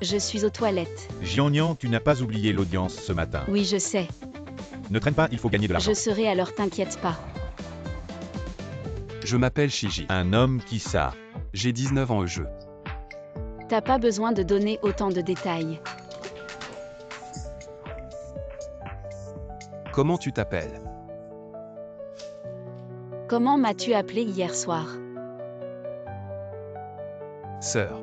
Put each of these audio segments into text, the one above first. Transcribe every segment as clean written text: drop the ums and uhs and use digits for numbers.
Je suis aux toilettes. Jian, tu n'as pas oublié l'audience ce matin. Oui, je sais. Ne traîne pas, il faut gagner de l'argent. Je serai alors, t'inquiète pas. Je m'appelle Shiji. Un homme qui ça. J'ai 19 ans au jeu. T'as pas besoin de donner autant de détails. Comment tu t'appelles? Comment m'as-tu appelé hier soir? Sœur.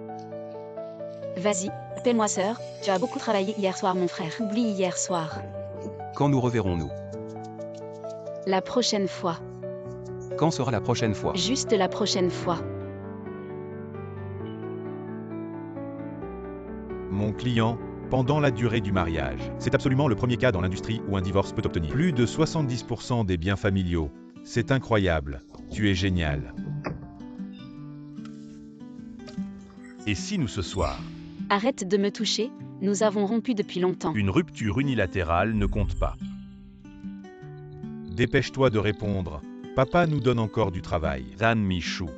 Vas-y, appelle-moi sœur. Tu as beaucoup travaillé hier soir, mon frère. Oublie hier soir. Quand nous reverrons-nous? La prochaine fois. Quand sera la prochaine fois? Juste la prochaine fois. Mon client, pendant la durée du mariage. C'est absolument le premier cas dans l'industrie où un divorce peut obtenir plus de 70% des biens familiaux. C'est incroyable. Tu es génial. Et si nous ce soir? Arrête de me toucher, nous avons rompu depuis longtemps. Une rupture unilatérale ne compte pas. Dépêche-toi de répondre. Papa nous donne encore du travail. Dan Michou.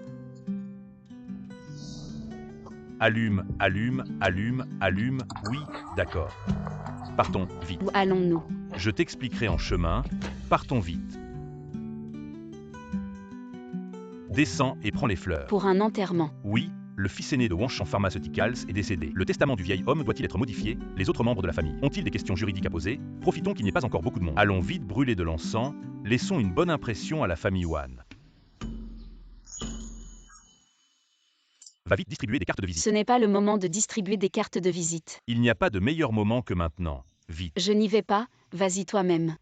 Allume, allume, allume, allume. Oui, d'accord. Partons, vite. Où allons-nous? Je t'expliquerai en chemin. Partons vite. Descends et prends les fleurs. Pour un enterrement. Oui, le fils aîné de Wanchan Pharmaceuticals est décédé. Le testament du vieil homme doit-il être modifié? Les autres membres de la famille ont-ils des questions juridiques à poser? Profitons qu'il n'y ait pas encore beaucoup de monde. Allons vite brûler de l'encens. Laissons une bonne impression à la famille Wan. Va vite distribuer des cartes de visite. Ce n'est pas le moment de distribuer des cartes de visite. Il n'y a pas de meilleur moment que maintenant. Vite. Je n'y vais pas, vas-y toi-même.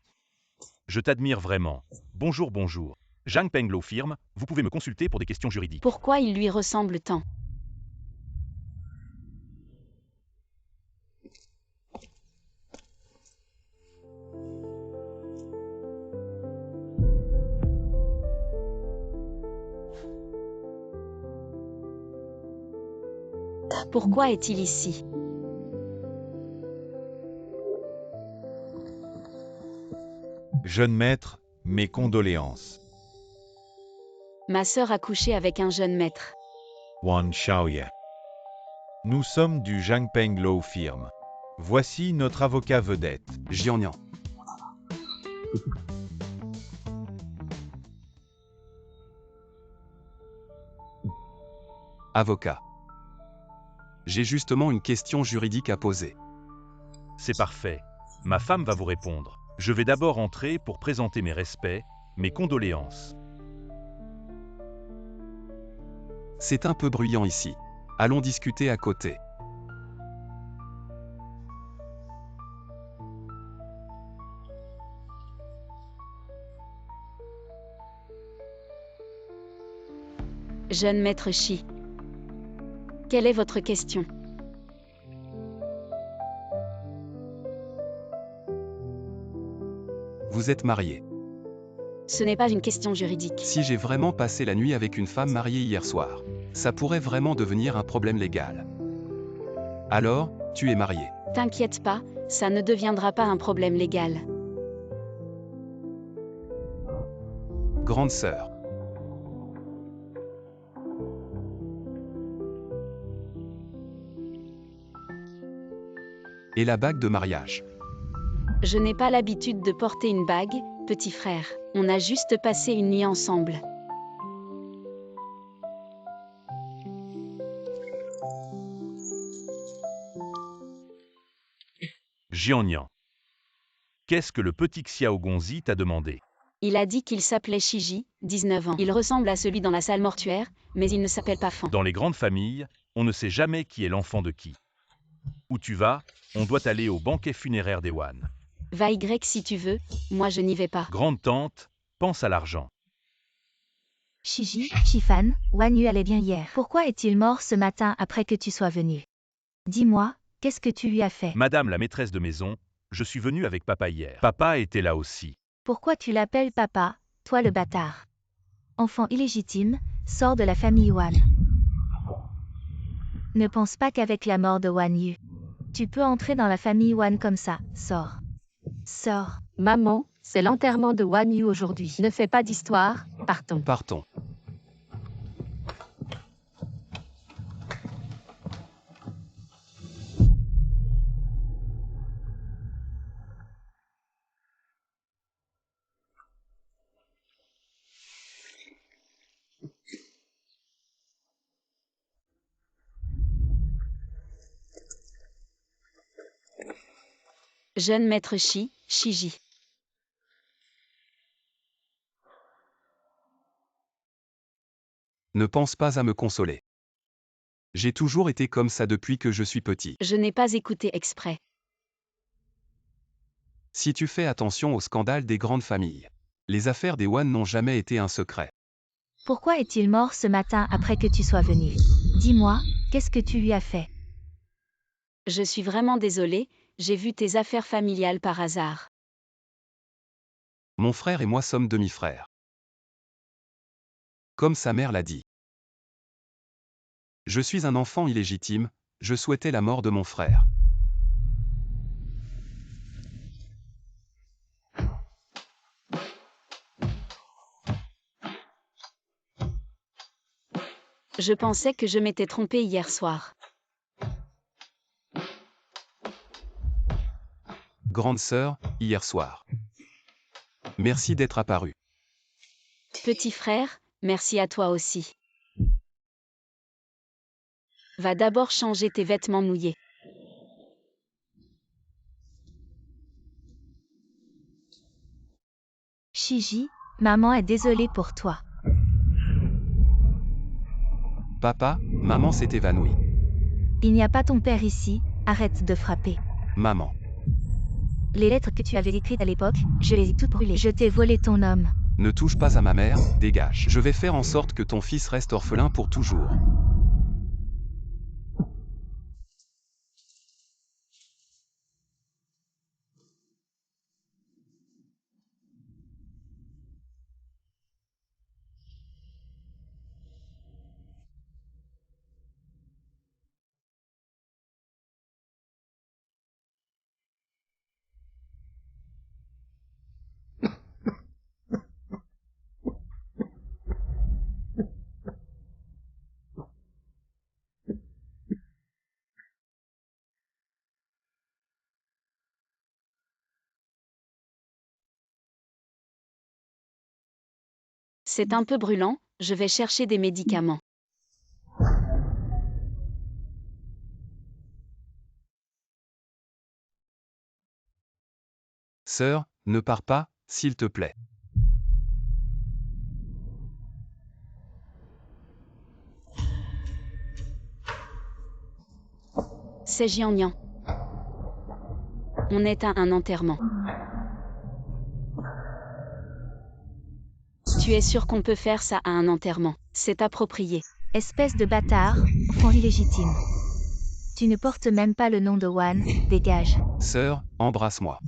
Je t'admire vraiment. Bonjour, bonjour. Zhang Peng Law Firm, vous pouvez me consulter pour des questions juridiques. Pourquoi il lui ressemble tant? Pourquoi est-il ici? Jeune maître, mes condoléances. Ma sœur a couché avec un jeune maître. Wan Xiaoye. Nous sommes du Zhang Peng Law Firm. Voici notre avocat vedette. Jian. Avocat. J'ai justement une question juridique à poser. C'est parfait. Ma femme va vous répondre. Je vais d'abord entrer pour présenter mes respects, mes condoléances. C'est un peu bruyant ici. Allons discuter à côté. Jeune maître Shi. Quelle est votre question? Vous êtes marié. Ce n'est pas une question juridique. Si j'ai vraiment passé la nuit avec une femme mariée hier soir, ça pourrait vraiment devenir un problème légal. Alors, tu es marié. T'inquiète pas, ça ne deviendra pas un problème légal. Grande sœur. Et la bague de mariage. Je n'ai pas l'habitude de porter une bague, petit frère. On a juste passé une nuit ensemble. Jian. Qu'est-ce que le petit Xiao Gonzi t'a demandé? Il a dit qu'il s'appelait Shiji, 19 ans. Il ressemble à celui dans la salle mortuaire, mais il ne s'appelle pas Fan. Dans les grandes familles, on ne sait jamais qui est l'enfant de qui. Où tu vas, on doit aller au banquet funéraire des Wan. Va Y si tu veux, moi je n'y vais pas. Grande tante, pense à l'argent. Shiji, Shifan, Wan Yu allait bien hier. Pourquoi est-il mort ce matin après que tu sois venu? Dis-moi, qu'est-ce que tu lui as fait? Madame la maîtresse de maison, je suis venu avec papa hier. Papa était là aussi. Pourquoi tu l'appelles papa, toi le bâtard? Enfant illégitime, sors de la famille Wan. Ne pense pas qu'avec la mort de Wan Yu, tu peux entrer dans la famille Wan comme ça, sors. Sors. Maman, c'est l'enterrement de Wan Yu aujourd'hui. Ne fais pas d'histoire, partons. Partons. Jeune maître Shiji. Ne pense pas à me consoler. J'ai toujours été comme ça depuis que je suis petit. Je n'ai pas écouté exprès. Si tu fais attention au scandale des grandes familles, les affaires des Wan n'ont jamais été un secret. Pourquoi est-il mort ce matin après que tu sois venu? Dis-moi, qu'est-ce que tu lui as fait? Je suis vraiment désolée, j'ai vu tes affaires familiales par hasard. Mon frère et moi sommes demi-frères. Comme sa mère l'a dit. Je suis un enfant illégitime, je souhaitais la mort de mon frère. Je pensais que je m'étais trompée hier soir. Grande sœur, hier soir. Merci d'être apparue. Petit frère, merci à toi aussi. Va d'abord changer tes vêtements mouillés. Shiji, maman est désolée pour toi. Papa, maman s'est évanouie. Il n'y a pas ton père ici, arrête de frapper. Maman. Les lettres que tu avais écrites à l'époque, je les ai toutes brûlées. Je t'ai volé ton homme. Ne touche pas à ma mère, dégage. Je vais faire en sorte que ton fils reste orphelin pour toujours. C'est un peu brûlant, je vais chercher des médicaments. Sœur, ne pars pas, s'il te plaît. C'est Jianyan. On est à un enterrement. Tu es sûr qu'on peut faire ça à un enterrement? C'est approprié. Espèce de bâtard, enfant illégitime. Tu ne portes même pas le nom de Wan, dégage. Sœur, embrasse-moi.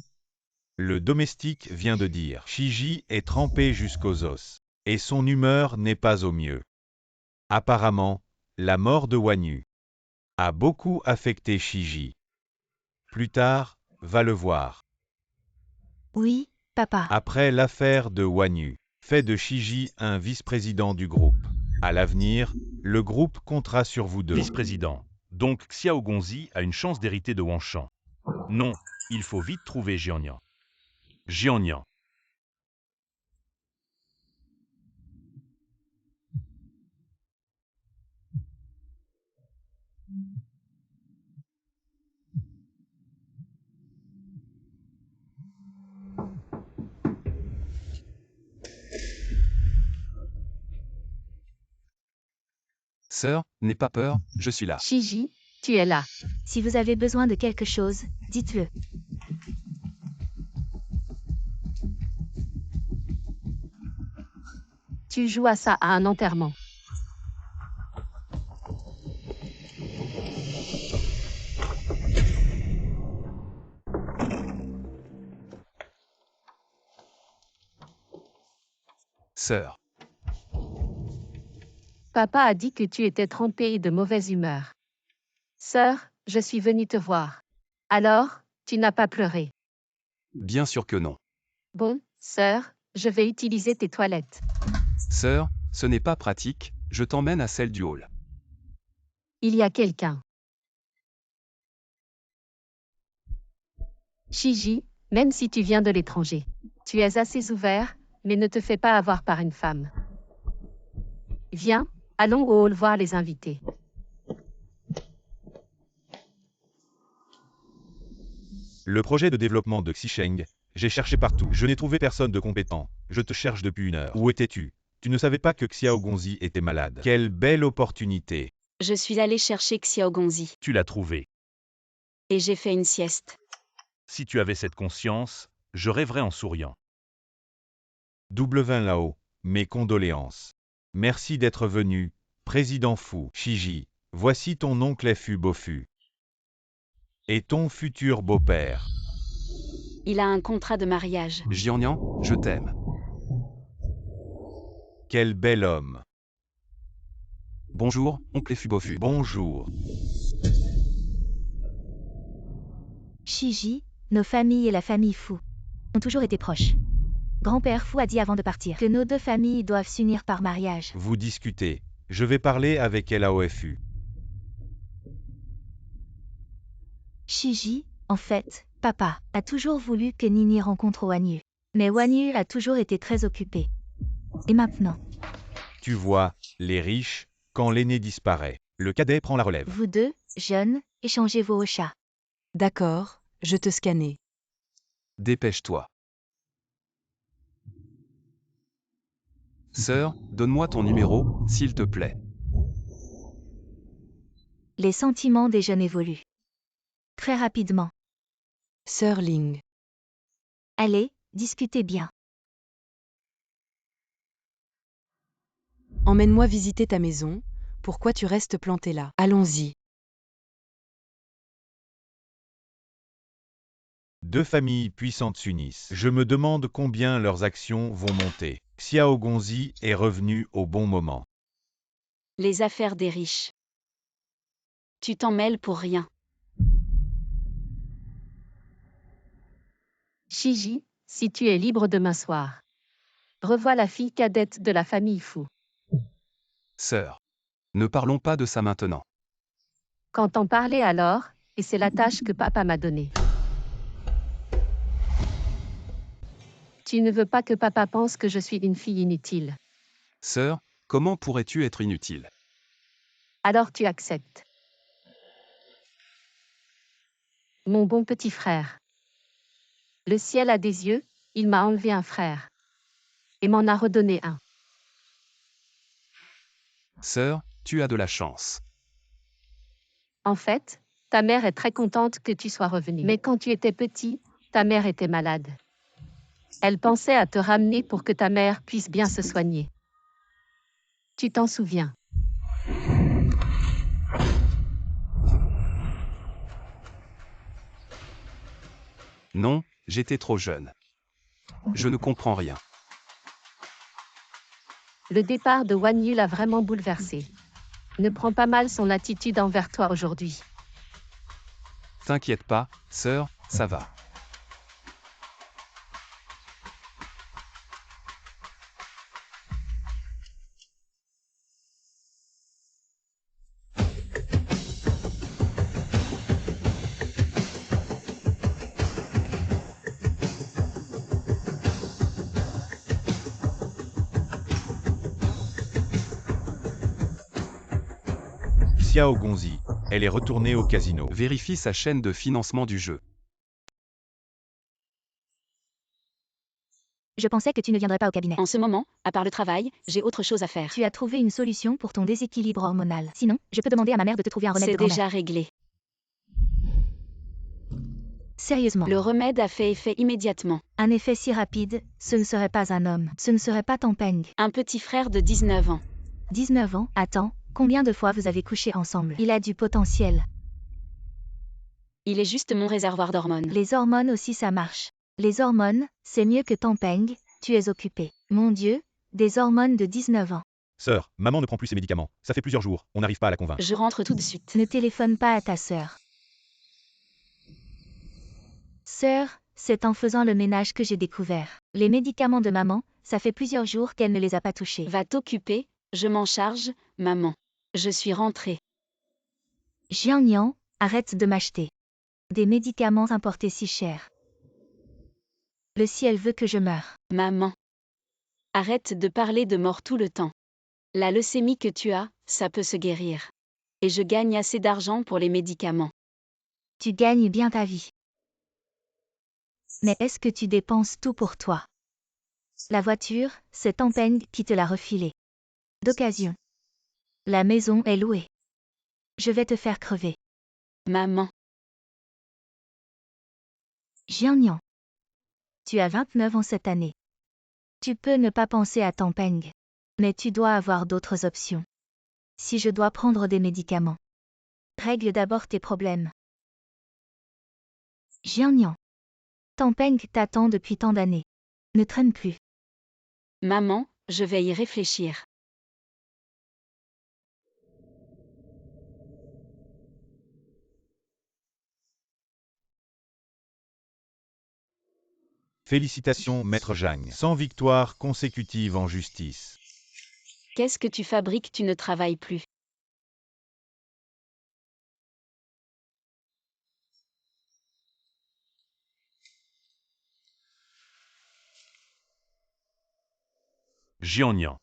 Le domestique vient de dire. Shiji est trempé jusqu'aux os, et son humeur n'est pas au mieux. Apparemment, la mort de Wanyu a beaucoup affecté Shiji. Plus tard, va le voir. Oui, papa. Après l'affaire de Wanyu, fait de Shiji un vice-président du groupe. À l'avenir, le groupe comptera sur vous deux. Vice-président. Donc Xiao Gonzi a une chance d'hériter de Wanshan. Non, il faut vite trouver Jianyan. Jianyan. Sœur, n'aie pas peur, je suis là. Shiji, tu es là. Si vous avez besoin de quelque chose, dites-le. Tu joues à ça à un enterrement. Sœur. Papa a dit que tu étais trempée et de mauvaise humeur. Sœur, je suis venue te voir. Alors, tu n'as pas pleuré. Bien sûr que non. Bon, sœur, je vais utiliser tes toilettes. Sœur, ce n'est pas pratique, je t'emmène à celle du hall. Il y a quelqu'un. Shiji, même si tu viens de l'étranger, tu es assez ouvert, mais ne te fais pas avoir par une femme. Viens, allons au hall voir les invités. Le projet de développement de Xisheng, j'ai cherché partout. Je n'ai trouvé personne de compétent. Je te cherche depuis 1 heure. Où étais-tu? Tu ne savais pas que Xiao Gonzi était malade. Quelle belle opportunité. Je suis allé chercher Xiao Gonzi. Tu l'as trouvé. Et j'ai fait une sieste. Si tu avais cette conscience, je rêverais en souriant. Double 20 là-haut, mes condoléances. Merci d'être venu, président Fu. Shiji, voici ton oncle Fu Bofu. Et ton futur beau-père. Il a un contrat de mariage. Jiannian, je t'aime. Quel bel homme. Bonjour, oncle Fubofu. Bonjour. Shiji, nos familles et la famille Fu ont toujours été proches. Grand-père Fu a dit avant de partir que nos 2 familles doivent s'unir par mariage. Vous discutez. Je vais parler avec LAOFU. Shiji, en fait, papa a toujours voulu que Nini rencontre Wanyu. Mais Wanyu a toujours été très occupé. Et maintenant, Tu vois, les riches, quand l'aîné disparaît, le cadet prend la relève. vous 2, jeunes, échangez vos chats. D'accord, je te scannais. Dépêche-toi. Sœur, donne-moi ton numéro, s'il te plaît. Les sentiments des jeunes évoluent. Très rapidement. Sœur Ling. Allez, discutez bien. Emmène-moi visiter ta maison. Pourquoi tu restes planté là? Allons-y. 2 familles puissantes s'unissent. Je me demande combien leurs actions vont monter. Xiao Gonzi est revenu au bon moment. Les affaires des riches. Tu t'en mêles pour rien. Shiji, si tu es libre demain soir. Revois la fille cadette de la famille Fu. Sœur. Ne parlons pas de ça maintenant. Quand on parlait alors, et c'est la tâche que papa m'a donnée. Tu ne veux pas que papa pense que je suis une fille inutile. Sœur, comment pourrais-tu être inutile? Alors tu acceptes. Mon bon petit frère. Le ciel a des yeux, il m'a enlevé un frère. Et m'en a redonné un. Sœur, tu as de la chance. En fait, ta mère est très contente que tu sois revenu. Mais quand tu étais petit, ta mère était malade. Elle pensait à te ramener pour que ta mère puisse bien se soigner. Tu t'en souviens? Non, j'étais trop jeune. Je ne comprends rien. Le départ de Wanyu l'a vraiment bouleversé. Ne prends pas mal son attitude envers toi aujourd'hui. T'inquiète pas, sœur, ça va. Xiao Gonzi, elle est retournée au casino. Vérifie sa chaîne de financement du jeu. Je pensais que tu ne viendrais pas au cabinet. En ce moment, à part le travail, j'ai autre chose à faire. Tu as trouvé une solution pour ton déséquilibre hormonal. Sinon, je peux demander à ma mère de te trouver un remède de C'est grand-mère. déjà réglé. Sérieusement. Le remède a fait effet immédiatement. Un effet si rapide, ce ne serait pas un homme. Ce ne serait pas Tampeng. Un petit frère de 19 ans. 19 ans, attends, combien de fois vous avez couché ensemble? Il a du potentiel. Il est juste mon réservoir d'hormones. Les hormones aussi ça marche. Les hormones, c'est mieux que Tampeng, tu es occupé. Mon Dieu, des hormones de 19 ans. Sœur, maman ne prend plus ses médicaments. Ça fait plusieurs jours, on n'arrive pas à la convaincre. Je rentre tout de suite. Ne téléphone pas à ta sœur. Sœur, c'est en faisant le ménage que j'ai découvert. Les médicaments de maman, ça fait plusieurs jours qu'elle ne les a pas touchés. Va t'occuper, je m'en charge, maman. Je suis rentrée. Jiannian, arrête de m'acheter des médicaments importés si chers. Le ciel veut que je meure. Maman. Arrête de parler de mort tout le temps. La leucémie que tu as, ça peut se guérir. Et je gagne assez d'argent pour les médicaments. Tu gagnes bien ta vie. Mais est-ce que tu dépenses tout pour toi? La voiture, c'est Tampeng qui te l'a refilée. D'occasion. La maison est louée. Je vais te faire crever. Maman, Jiannian. Tu as 29 ans cette année. Tu peux ne pas penser à Tampeng. Mais tu dois avoir d'autres options. Si je dois prendre des médicaments. Règle d'abord tes problèmes. Jiannian. Tampeng t'attend depuis tant d'années. Ne traîne plus. maman, je vais y réfléchir. Félicitations, maître Zhang. 100 victoires consécutives en justice. Qu'est-ce que tu fabriques? Tu ne travailles plus. Jiannian.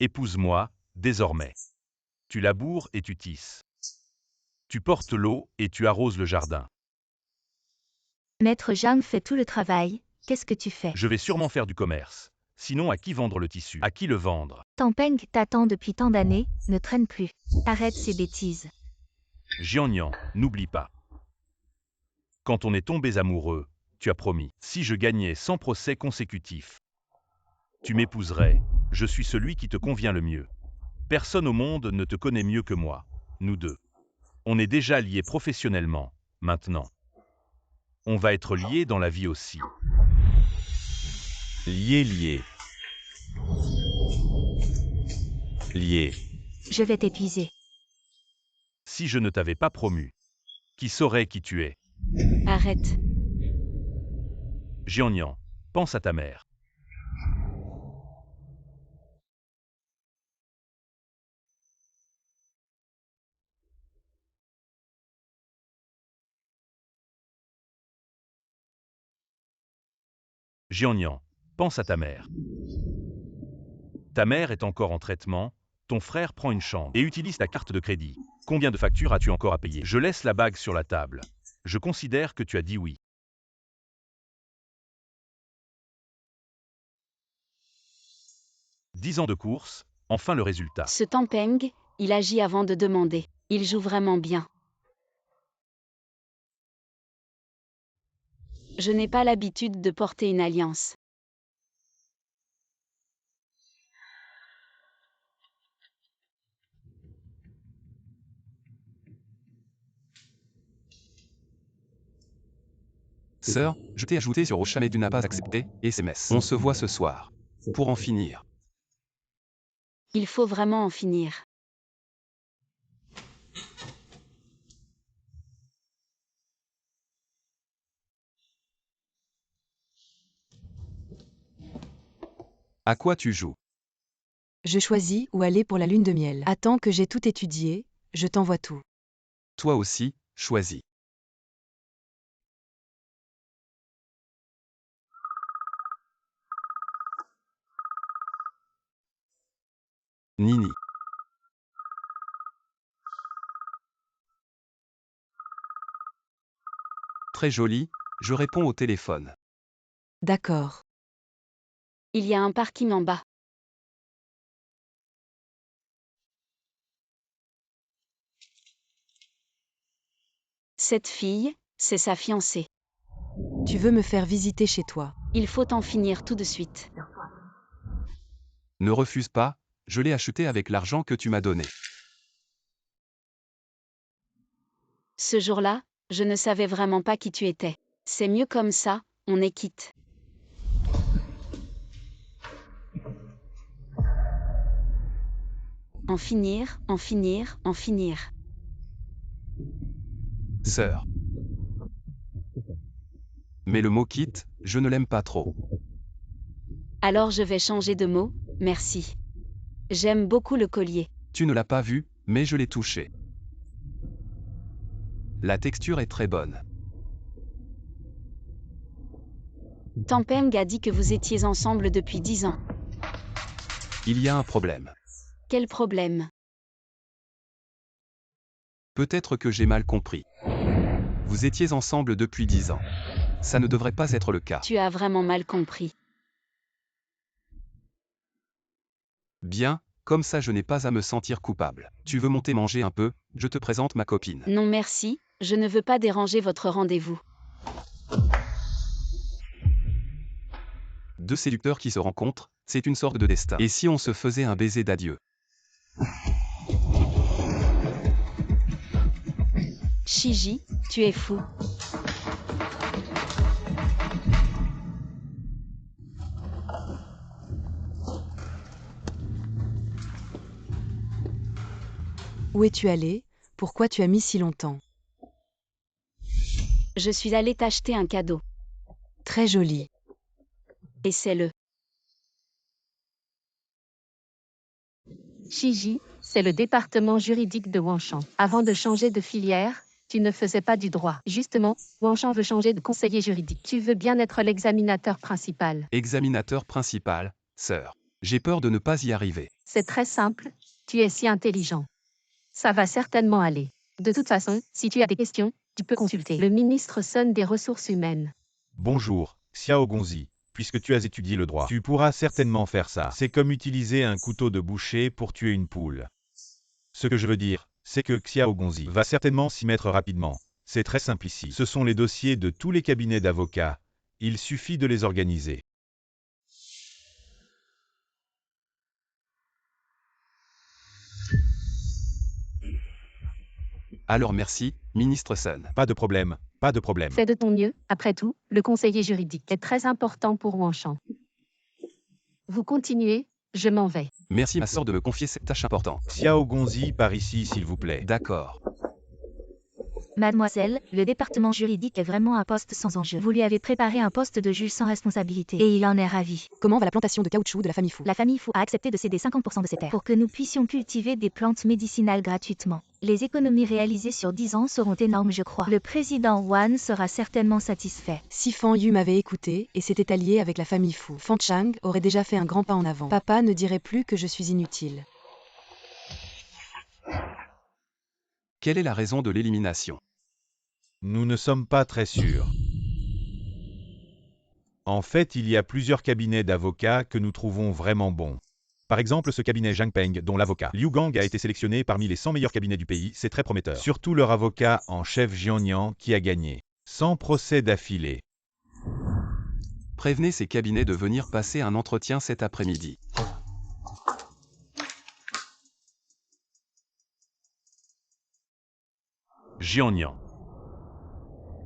Épouse-moi, désormais. Tu laboures et tu tisses. Tu portes l'eau et tu arroses le jardin. Maître Zhang fait tout le travail, qu'est-ce que tu fais? Je vais sûrement faire du commerce. Sinon, à qui vendre le tissu? À qui le vendre? Tampeng t'attend depuis tant d'années, ne traîne plus. Arrête ces bêtises. Jiannian, n'oublie pas. Quand on est tombés amoureux, tu as promis. Si je gagnais 100 procès consécutifs, tu m'épouserais. Je suis celui qui te convient le mieux. Personne au monde ne te connaît mieux que moi. Nous deux. On est déjà liés professionnellement, maintenant. On va être liés dans la vie aussi. Liés. Liés. Je vais t'épuiser. Si je ne t'avais pas promu, qui saurait qui tu es? Arrête. Jiannian, pense à ta mère. Jiannian, pense à ta mère. Ta mère est encore en traitement, ton frère prend une chambre et utilise ta carte de crédit. Combien de factures as-tu encore à payer? Je laisse la bague sur la table. Je considère que tu as dit oui. 10 ans de course, enfin le résultat. Ce Tampeng, il agit avant de demander. Il joue vraiment bien. Je n'ai pas l'habitude de porter une alliance. Sœur, je t'ai ajouté sur Ocha mais tu n'as pas accepté, SMS. On se voit ce soir. Pour en finir. Il faut vraiment en finir. À quoi tu joues? Je choisis où aller pour la lune de miel. Attends que j'ai tout étudié, je t'envoie tout. Toi aussi, choisis. Nini. Très joli, je réponds au téléphone. D'accord. Il y a un parking en bas. Cette fille, c'est sa fiancée. Tu veux me faire visiter chez toi. Il faut en finir tout de suite. Ne refuse pas, je l'ai acheté avec l'argent que tu m'as donné. Ce jour-là, je ne savais vraiment pas qui tu étais. C'est mieux comme ça, on est quitte. En finir. Sœur. Mais le mot quitte, je ne l'aime pas trop. Alors je vais changer de mot, merci. J'aime beaucoup le collier. Tu ne l'as pas vu, mais je l'ai touché. La texture est très bonne. Tampeng a dit que vous étiez ensemble depuis 10 ans. Il y a un problème. Quel problème? Peut-être que j'ai mal compris. Vous étiez ensemble depuis 10 ans. Ça ne devrait pas être le cas. Tu as vraiment mal compris. Bien, comme ça je n'ai pas à me sentir coupable. Tu veux monter manger un peu? Je te présente ma copine. Non merci, je ne veux pas déranger votre rendez-vous. Deux séducteurs qui se rencontrent, c'est une sorte de destin. Et si on se faisait un baiser d'adieu? Shiji, tu es fou. Où es-tu allé? Pourquoi tu as mis si longtemps? Je suis allée t'acheter un cadeau. Très joli. Et c'est le. Shiji, c'est le département juridique de Wanshan. Avant de changer de filière, tu ne faisais pas du droit. Justement, Wanshan veut changer de conseiller juridique. Tu veux bien être l'examinateur principal. Examinateur principal, sœur. J'ai peur de ne pas y arriver. C'est très simple, tu es si intelligent. Ça va certainement aller. De toute façon, si tu as des questions, tu peux consulter le ministre Sun des Ressources humaines. Bonjour, Xiao Gonzi. Puisque tu as étudié le droit, tu pourras certainement faire ça. C'est comme utiliser un couteau de boucher pour tuer une poule. Ce que je veux dire, c'est que Xiao Gonzi va certainement s'y mettre rapidement. C'est très simple ici. Ce sont les dossiers de tous les cabinets d'avocats. Il suffit de les organiser. Alors merci, ministre Sun. Pas de problème, pas de problème. Fais de ton mieux, après tout, le conseiller juridique est très important pour Wanshan. Vous continuez, je m'en vais. Merci ma sœur de me confier cette tâche importante. Xiao Gonzi, par ici s'il vous plaît. D'accord. Mademoiselle, le département juridique est vraiment un poste sans enjeu. Vous lui avez préparé un poste de juge sans responsabilité. Et il en est ravi. Comment va la plantation de caoutchouc de la famille Fou? La famille Fou a accepté de céder 50% de ses terres pour que nous puissions cultiver des plantes médicinales gratuitement. Les économies réalisées sur 10 ans seront énormes, je crois. Le président Wan sera certainement satisfait. Si Fan Yu m'avait écouté et s'était allié avec la famille Fou, Fan Chang aurait déjà fait un grand pas en avant. Papa ne dirait plus que je suis inutile. Quelle est la raison de l'élimination? Nous ne sommes pas très sûrs. En fait, il y a plusieurs cabinets d'avocats que nous trouvons vraiment bons. Par exemple, ce cabinet Zhang Peng, dont l'avocat Liu Gang a été sélectionné parmi les 100 meilleurs cabinets du pays, c'est très prometteur. Surtout leur avocat en chef Jiannian qui a gagné 100 procès d'affilée. Prévenez ces cabinets de venir passer un entretien cet après-midi. Jiannian.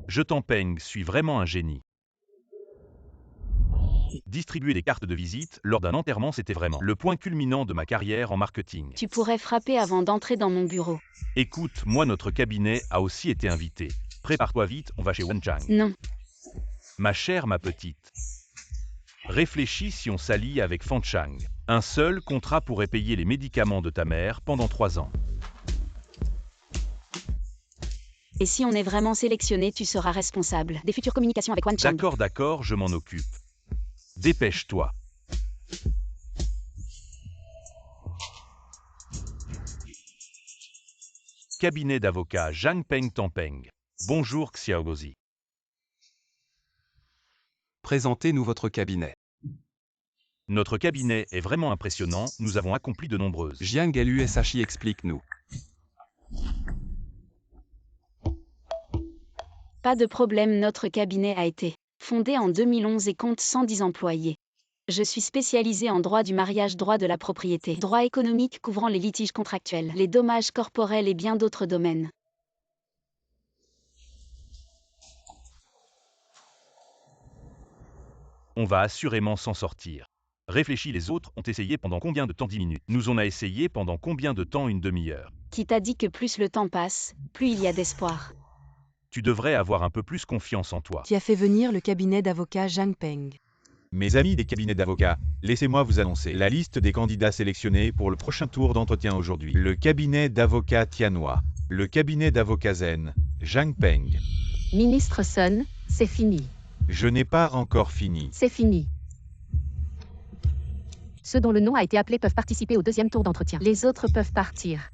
Je Peng suis vraiment un génie. Distribuer des cartes de visite lors d'un enterrement, c'était vraiment le point culminant de ma carrière en marketing. Tu pourrais frapper avant d'entrer dans mon bureau. Écoute, moi notre cabinet a aussi été invité. Prépare-toi vite, on va chez Wan Chang. Non. Ma chère, ma petite. Réfléchis si on s'allie avec Fan Chang. Un seul contrat pourrait payer les médicaments de ta mère pendant 3 ans. Et si on est vraiment sélectionné, tu seras responsable des futures communications avec Wan Chang. D'accord, je m'en occupe. Dépêche-toi. Cabinet d'avocats Zhang Peng Tampeng. Bonjour Xiao Gonzi. Présentez-nous votre cabinet. Notre cabinet est vraiment impressionnant, nous avons accompli de nombreuses. Jiang Lushi, explique-nous. Pas de problème, notre cabinet a été fondé en 2011 et compte 110 employés. Je suis spécialisé en droit du mariage, droit de la propriété, droit économique couvrant les litiges contractuels, les dommages corporels et bien d'autres domaines. On va assurément s'en sortir. Réfléchis, les autres ont essayé pendant combien de temps? 10 minutes. Nous on a essayé pendant combien de temps? Une demi-heure. Qui t'a dit que plus le temps passe, plus il y a d'espoir? Tu devrais avoir un peu plus confiance en toi. Qui a fait venir le cabinet d'avocats Zhang Peng? Mes amis des cabinets d'avocats, laissez-moi vous annoncer la liste des candidats sélectionnés pour le prochain tour d'entretien aujourd'hui. Le cabinet d'avocats Tianhua, le cabinet d'avocats Zen, Zhang Peng. Ministre Sun, c'est fini. Je n'ai pas encore fini. C'est fini. Ceux dont le nom a été appelé peuvent participer au deuxième tour d'entretien. Les autres peuvent partir.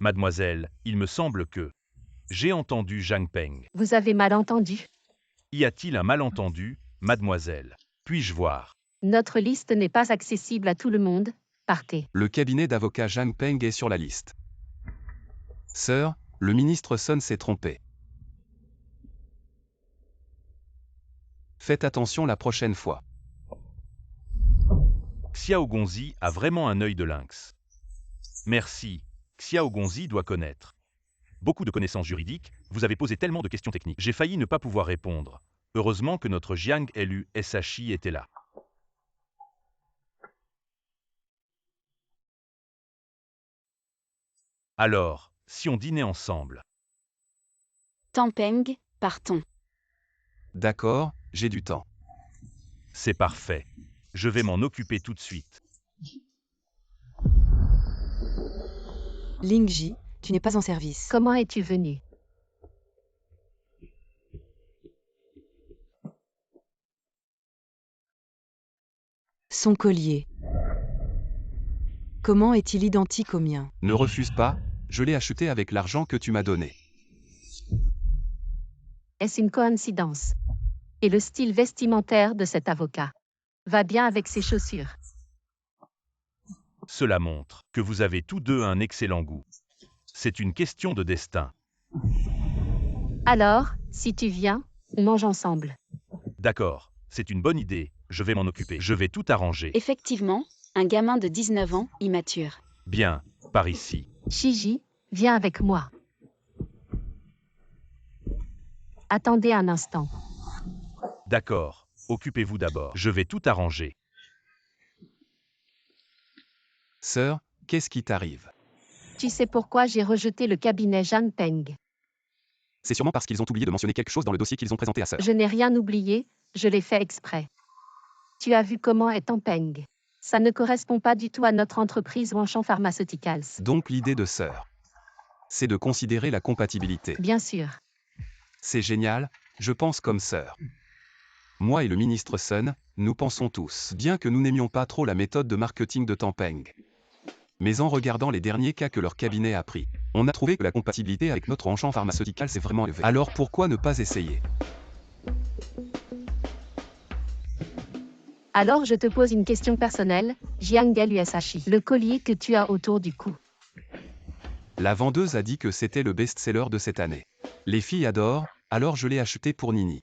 Mademoiselle, il me semble que J'ai entendu Zhang Peng. Vous avez mal entendu. Y a-t-il un malentendu, mademoiselle? Puis-je voir? Notre liste n'est pas accessible à tout le monde. Partez. Le cabinet d'avocats Zhang Peng est sur la liste. Sœur, le ministre Sun s'est trompé. Faites attention la prochaine fois. Xiao Gonzi a vraiment un œil de lynx. Merci. Xiao Gonzi doit connaître beaucoup de connaissances juridiques, vous avez posé tellement de questions techniques. J'ai failli ne pas pouvoir répondre. Heureusement que notre Jiang Lu Shahi était là. Alors, si on dînait ensemble? Tampeng, partons. D'accord, j'ai du temps. C'est parfait. Je vais m'en occuper tout de suite. Lingji, tu n'es pas en service. Comment es-tu venu? Son collier. Comment est-il identique au mien? Ne refuse pas, je l'ai acheté avec l'argent que tu m'as donné. Est-ce une coïncidence? Et le style vestimentaire de cet avocat va bien avec ses chaussures. Cela montre que vous avez tous deux un excellent goût. C'est une question de destin. Alors, si tu viens, on mange ensemble. D'accord, c'est une bonne idée, je vais m'en occuper. Je vais tout arranger. Effectivement, un gamin de 19 ans, immature. Bien, par ici. Shiji, viens avec moi. Attendez un instant. D'accord, occupez-vous d'abord. Je vais tout arranger. Sœur, qu'est-ce qui t'arrive? Tu sais pourquoi j'ai rejeté le cabinet Zhang Peng? C'est sûrement parce qu'ils ont oublié de mentionner quelque chose dans le dossier qu'ils ont présenté à sœur. Je n'ai rien oublié, je l'ai fait exprès. Tu as vu comment est Tampeng? Ça ne correspond pas du tout à notre entreprise Wanshan Pharmaceuticals. Donc l'idée de sœur, c'est de considérer la compatibilité. Bien sûr. C'est génial, je pense comme sœur. Moi et le ministre Sun, nous pensons tous, bien que nous n'aimions pas trop la méthode de marketing de Tampeng. Mais en regardant les derniers cas que leur cabinet a pris, on a trouvé que la compatibilité avec notre Wanshan Pharmaceuticals est vraiment élevée. Alors pourquoi ne pas essayer? Alors je te pose une question personnelle, Jiang Lu Shahi. Le collier que tu as autour du cou. La vendeuse a dit que c'était le best-seller de cette année. Les filles adorent, alors je l'ai acheté pour Nini.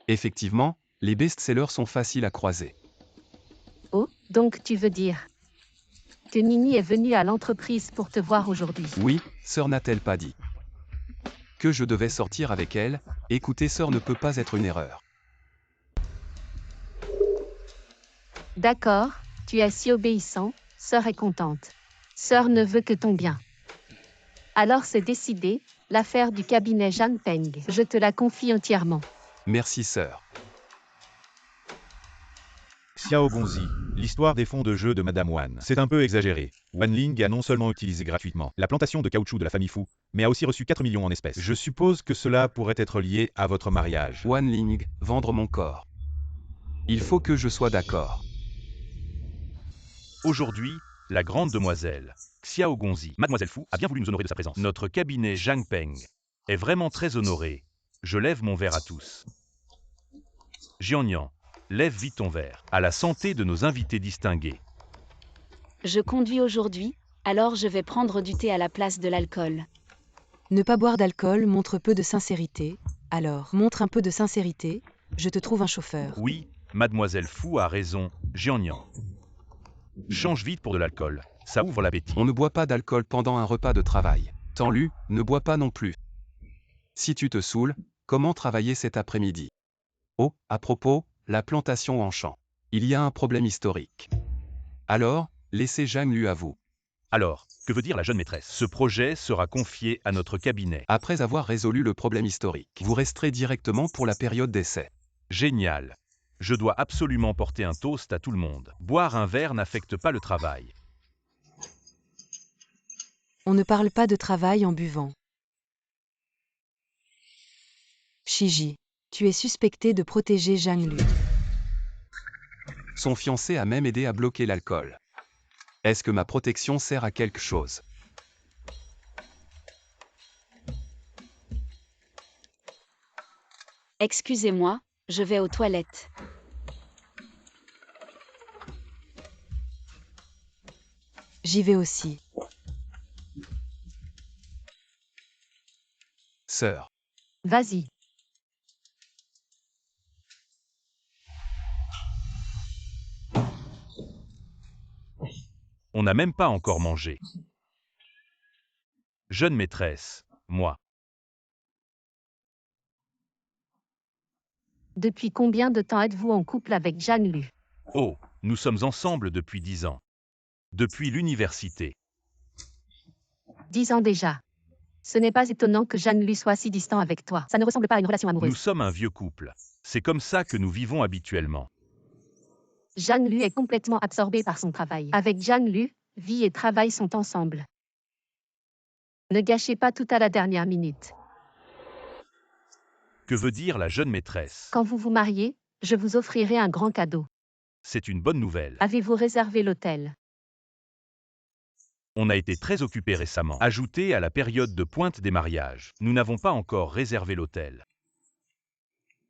Effectivement, les best-sellers sont faciles à croiser. Oh, donc tu veux dire que Nini est venue à l'entreprise pour te voir aujourd'hui? Oui, sœur n'a-t-elle pas dit que je devais sortir avec elle? Écoutez, sœur ne peut pas être une erreur. D'accord, tu es si obéissant, sœur est contente. Sœur ne veut que ton bien. Alors c'est décidé, l'affaire du cabinet Zhang Peng, je te la confie entièrement. Merci sœur. Xiao Gonzi, l'histoire des fonds de jeu de Madame Wan. C'est un peu exagéré. Wan Ling a non seulement utilisé gratuitement la plantation de caoutchouc de la famille Fu, mais a aussi reçu 4 millions en espèces. Je suppose que cela pourrait être lié à votre mariage. Wan Ling, vendre mon corps. Il faut que je sois d'accord. Aujourd'hui, la grande demoiselle, Xiao Gonzi, Mademoiselle Fu, a bien voulu nous honorer de sa présence. Notre cabinet Zhang Peng est vraiment très honoré. Je lève mon verre à tous. Jianyan, lève vite ton verre. À la santé de nos invités distingués. Je conduis aujourd'hui, alors je vais prendre du thé à la place de l'alcool. Ne pas boire d'alcool montre peu de sincérité. Alors, montre un peu de sincérité, je te trouve un chauffeur. Oui, Mademoiselle Fu a raison, Jianyan. Change vite pour de l'alcool, ça ouvre l'appétit. On ne boit pas d'alcool pendant un repas de travail. Tanlu, ne bois pas non plus. Si tu te saoules, comment travailler cet après-midi? Oh, à propos, la plantation en champ. Il y a un problème historique. Alors, laissez Zhang Lu à vous. Alors, que veut dire la jeune maîtresse? Ce projet sera confié à notre cabinet. Après avoir résolu le problème historique, vous resterez directement pour la période d'essai. Génial. Je dois absolument porter un toast à tout le monde. Boire un verre n'affecte pas le travail. On ne parle pas de travail en buvant. Shiji, tu es suspecté de protéger Zhang Lu. Son fiancé a même aidé à bloquer l'alcool. Est-ce que ma protection sert à quelque chose? Excusez-moi, je vais aux toilettes. J'y vais aussi. Sœur. Vas-y. On n'a même pas encore mangé. Jeune maîtresse, moi. Depuis combien de temps êtes-vous en couple avec Jeanne Lu? Oh, nous sommes ensemble depuis 10 ans. Depuis l'université. 10 ans déjà. Ce n'est pas étonnant que Jeanne Lu soit si distant avec toi. Ça ne ressemble pas à une relation amoureuse. Nous sommes un vieux couple. C'est comme ça que nous vivons habituellement. Jeanne Lu est complètement absorbée par son travail. Avec Jeanne Lu, vie et travail sont ensemble. Ne gâchez pas tout à la dernière minute. Que veut dire la jeune maîtresse? Quand vous vous mariez, je vous offrirai un grand cadeau. C'est une bonne nouvelle. Avez-vous réservé l'hôtel? On a été très occupés récemment. Ajouté à la période de pointe des mariages, nous n'avons pas encore réservé l'hôtel.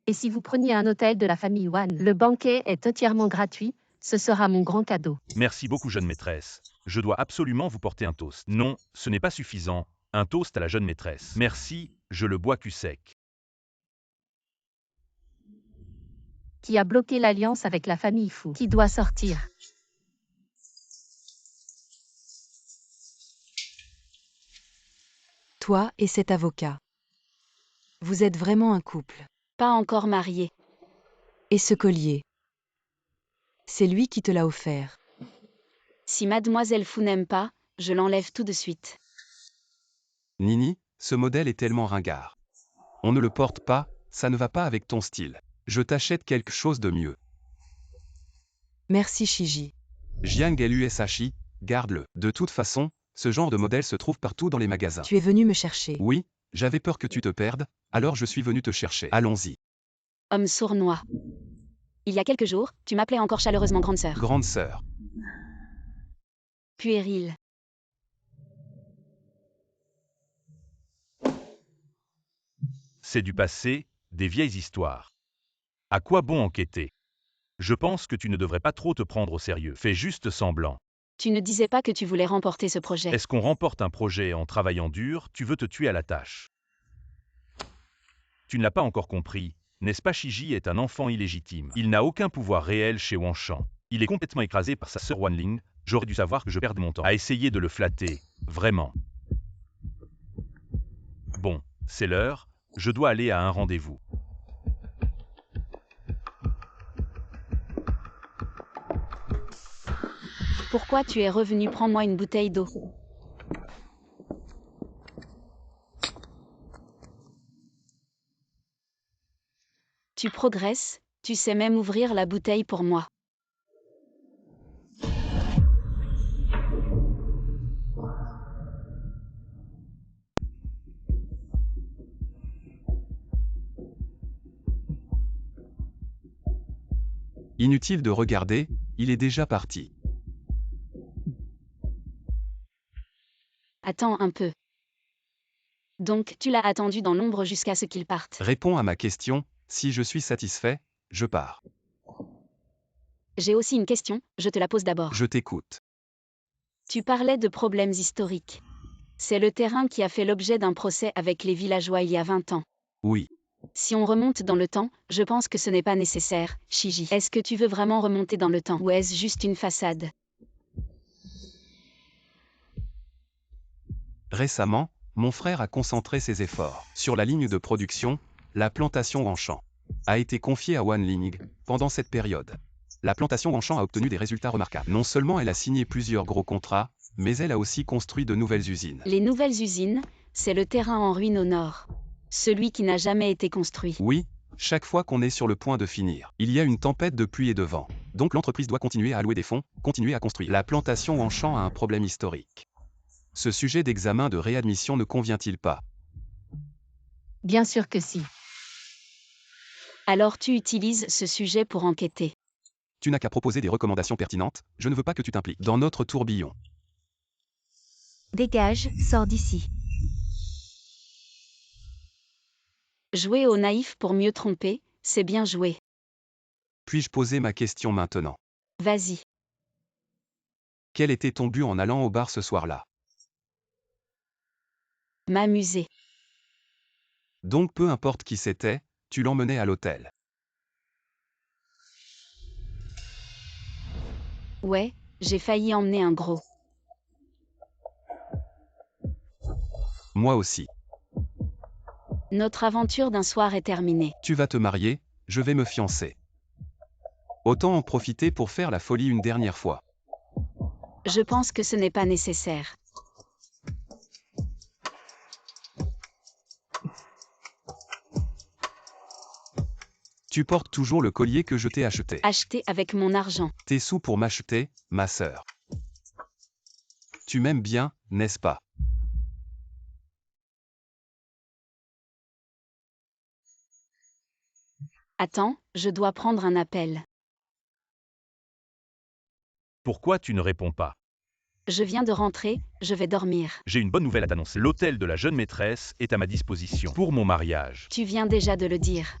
Et si vous preniez un hôtel de la famille Wan, le banquet est entièrement gratuit, ce sera mon grand cadeau. Merci beaucoup jeune maîtresse. Je dois absolument vous porter un toast. Non, ce n'est pas suffisant. Un toast à la jeune maîtresse. Merci, je le bois cul sec. Qui a bloqué l'alliance avec la famille Fu? Qui doit sortir? Toi et cet avocat. Vous êtes vraiment un couple. Pas encore marié. Et ce collier. C'est lui qui te l'a offert. Si mademoiselle Fu n'aime pas, je l'enlève tout de suite. Nini, ce modèle est tellement ringard. On ne le porte pas, ça ne va pas avec ton style. Je t'achète quelque chose de mieux. Merci Shiji. Jiang Lusashi, garde-le. De toute façon, ce genre de modèle se trouve partout dans les magasins. Tu es venu me chercher. Oui, j'avais peur que tu te perdes, alors je suis venu te chercher. Allons-y. Homme sournois. Il y a quelques jours, tu m'appelais encore chaleureusement grande sœur. Grande sœur. Puéril. C'est du passé, des vieilles histoires. À quoi bon enquêter? Je pense que tu ne devrais pas trop te prendre au sérieux. Fais juste semblant. Tu ne disais pas que tu voulais remporter ce projet. Est-ce qu'on remporte un projet en travaillant dur? Tu veux te tuer à la tâche. Tu ne l'as pas encore compris, n'est-ce pas? Shiji est un enfant illégitime. Il n'a aucun pouvoir réel chez Wanshan. Il est complètement écrasé par sa sœur Wanling. J'aurais dû savoir que je perdais mon temps à essayer de le flatter. Vraiment. Bon, c'est l'heure. Je dois aller à un rendez-vous. Pourquoi tu es revenu? Prends-moi une bouteille d'eau. Tu progresses, tu sais même ouvrir la bouteille pour moi. Inutile de regarder, il est déjà parti. Attends un peu. Donc, tu l'as attendu dans l'ombre jusqu'à ce qu'il parte. Réponds à ma question, si je suis satisfait, je pars. J'ai aussi une question, je te la pose d'abord. Je t'écoute. Tu parlais de problèmes historiques. C'est le terrain qui a fait l'objet d'un procès avec les villageois il y a 20 ans. Oui. Si on remonte dans le temps, je pense que ce n'est pas nécessaire, Shiji. Est-ce que tu veux vraiment remonter dans le temps ou est-ce juste une façade? Récemment, mon frère a concentré ses efforts sur la ligne de production, la plantation Wanshan a été confiée à Wanling pendant cette période. La plantation Wanshan a obtenu des résultats remarquables. Non seulement elle a signé plusieurs gros contrats, mais elle a aussi construit de nouvelles usines. Les nouvelles usines, c'est le terrain en ruine au nord. Celui qui n'a jamais été construit. Oui, chaque fois qu'on est sur le point de finir, il y a une tempête de pluie et de vent. Donc l'entreprise doit continuer à allouer des fonds, continuer à construire. La plantation Wanshan a un problème historique. Ce sujet d'examen de réadmission ne convient-il pas? Bien sûr que si. Alors tu utilises ce sujet pour enquêter. Tu n'as qu'à proposer des recommandations pertinentes, je ne veux pas que tu t'impliques dans notre tourbillon. Dégage, sors d'ici. Jouer au naïf pour mieux tromper, c'est bien joué. Puis-je poser ma question maintenant? Vas-y. Quel était ton but en allant au bar ce soir-là? M'amuser. Donc peu importe qui c'était, tu l'emmenais à l'hôtel. Ouais, j'ai failli emmener un gros. Moi aussi. Notre aventure d'un soir est terminée. Tu vas te marier, je vais me fiancer. Autant en profiter pour faire la folie une dernière fois. Je pense que ce n'est pas nécessaire. Tu portes toujours le collier que je t'ai acheté. Acheter avec mon argent. Tes sous pour m'acheter, ma sœur. Tu m'aimes bien, n'est-ce pas? Attends, je dois prendre un appel. Pourquoi tu ne réponds pas? Je viens de rentrer, je vais dormir. J'ai une bonne nouvelle à t'annoncer. L'hôtel de la jeune maîtresse est à ma disposition pour mon mariage. Tu viens déjà de le dire.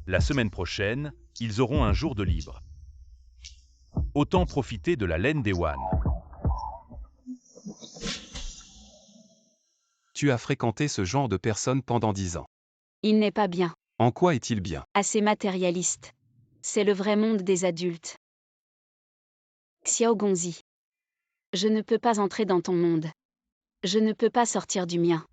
La semaine prochaine, ils auront un jour de libre. Autant profiter de la laine des Wan. Tu as fréquenté ce genre de personne pendant 10 ans. Il n'est pas bien. En quoi est-il bien? Assez matérialiste. C'est le vrai monde des adultes. Xiao Gongzi. Je ne peux pas entrer dans ton monde. Je ne peux pas sortir du mien.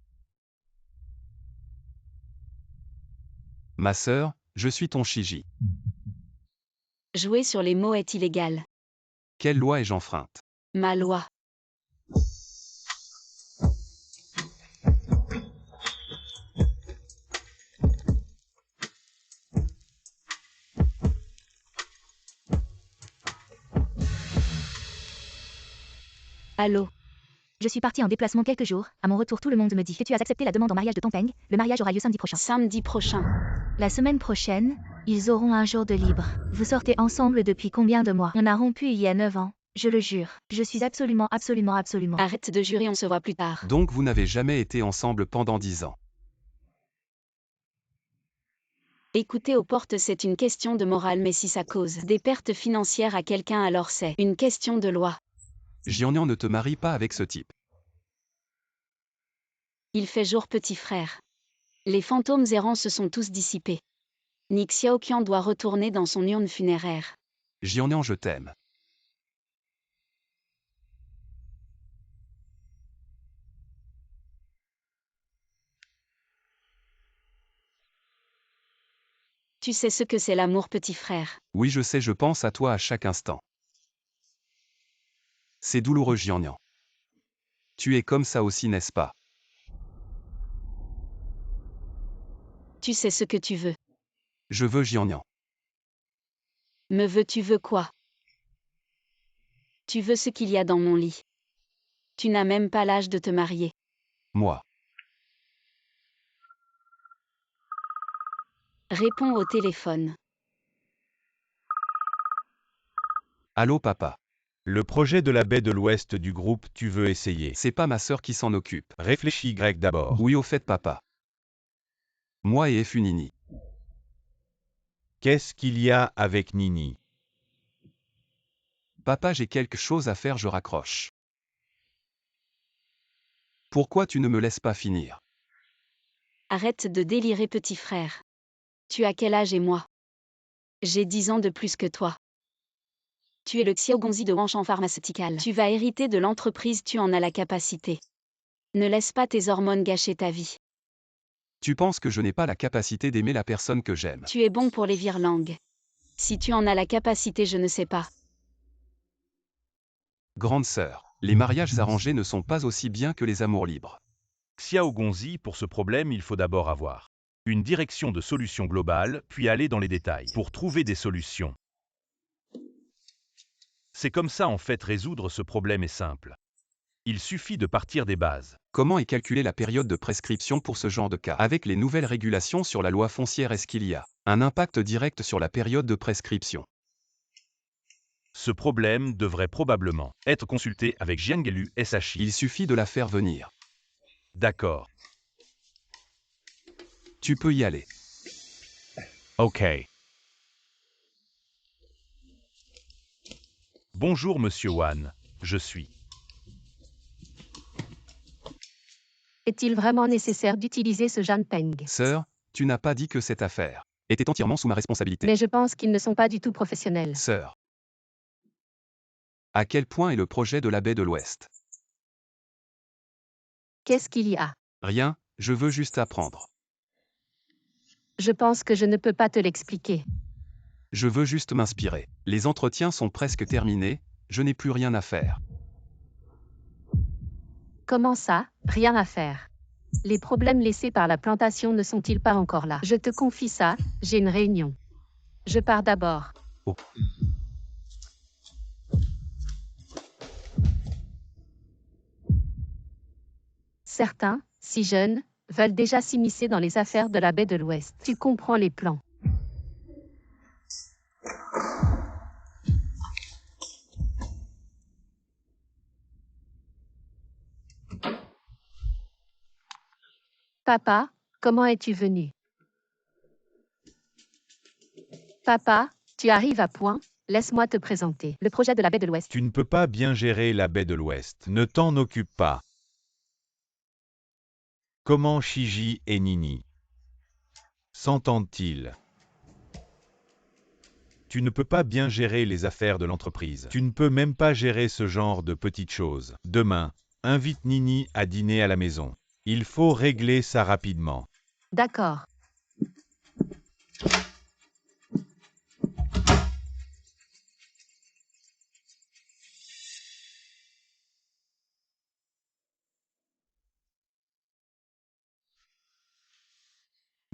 Ma sœur, je suis ton Shiji. Jouer sur les mots est illégal. Quelle loi ai-je enfreinte? Ma loi. Allô? Je suis partie en déplacement quelques jours. À mon retour, tout le monde me dit que tu as accepté la demande en mariage de Tongpeng. Le mariage aura lieu samedi prochain. Samedi prochain. La semaine prochaine, ils auront un jour de libre. Vous sortez ensemble depuis combien de mois? On a rompu il y a 9 ans. Je le jure. Je suis absolument. Arrête de jurer, on se voit plus tard. Donc vous n'avez jamais été ensemble pendant 10 ans. Écouter aux portes, c'est une question de morale, mais si ça cause des pertes financières à quelqu'un, alors c'est une question de loi. Jianian ne te marie pas avec ce type. Il fait jour, petit frère. Les fantômes errants se sont tous dissipés. Ni Xiaoqian doit retourner dans son urne funéraire. Jianian, je t'aime. Tu sais ce que c'est l'amour, petit frère. Oui, je sais, je pense à toi à chaque instant. C'est douloureux, Jianian. Tu es comme ça aussi, n'est-ce pas? Tu sais ce que tu veux. Je veux Jianian. Me veux-tu veux quoi? Tu veux ce qu'il y a dans mon lit. Tu n'as même pas l'âge de te marier. Moi. Réponds au téléphone. Allô, papa. Le projet de la baie de l'ouest du groupe, tu veux essayer. C'est pas ma sœur qui s'en occupe. Réfléchis grec d'abord. Oui, au fait, papa. Moi et Funini. Qu'est-ce qu'il y a avec Nini? Papa, j'ai quelque chose à faire, je raccroche. Pourquoi tu ne me laisses pas finir? Arrête de délirer, petit frère. Tu as quel âge et moi? J'ai 10 ans de plus que toi. Tu es le Xiao Gongzi de Wanshan Pharmaceutical. Tu vas hériter de l'entreprise, tu en as la capacité. Ne laisse pas tes hormones gâcher ta vie. Tu penses que je n'ai pas la capacité d'aimer la personne que j'aime? Tu es bon pour les virelangues. Si tu en as la capacité, je ne sais pas. Grande sœur, les mariages arrangés ne sont pas aussi bien que les amours libres. Xiao Gongzi, pour ce problème, il faut d'abord avoir une direction de solution globale, puis aller dans les détails pour trouver des solutions. C'est comme ça en fait, résoudre ce problème est simple. Il suffit de partir des bases. Comment est calculée la période de prescription pour ce genre de cas? Avec les nouvelles régulations sur la loi foncière, est-ce qu'il y a un impact direct sur la période de prescription? Ce problème devrait probablement être consulté avec Jiangelu SHI. Il suffit de la faire venir. D'accord. Tu peux y aller. Ok. Bonjour Monsieur Wan, je suis. Est-il vraiment nécessaire d'utiliser ce Janpeng? Sœur, tu n'as pas dit que cette affaire était entièrement sous ma responsabilité. Mais je pense qu'ils ne sont pas du tout professionnels. Sœur. À quel point est le projet de la baie de l'Ouest? Qu'est-ce qu'il y a? Rien, je veux juste apprendre. Je pense que je ne peux pas te l'expliquer. Je veux juste m'inspirer. Les entretiens sont presque terminés, je n'ai plus rien à faire. Comment ça? Rien à faire. Les problèmes laissés par la plantation ne sont-ils pas encore là? Je te confie ça, j'ai une réunion. Je pars d'abord. Oh. Certains, si jeunes, veulent déjà s'immiscer dans les affaires de la baie de l'Ouest. Tu comprends les plans. Papa, comment es-tu venu? Papa, tu arrives à point, laisse-moi te présenter. Le projet de la baie de l'Ouest. Tu ne peux pas bien gérer la baie de l'Ouest. Ne t'en occupe pas. Comment Shiji et Nini s'entendent-ils? Tu ne peux pas bien gérer les affaires de l'entreprise. Tu ne peux même pas gérer ce genre de petites choses. Demain, invite Nini à dîner à la maison. Il faut régler ça rapidement. D'accord.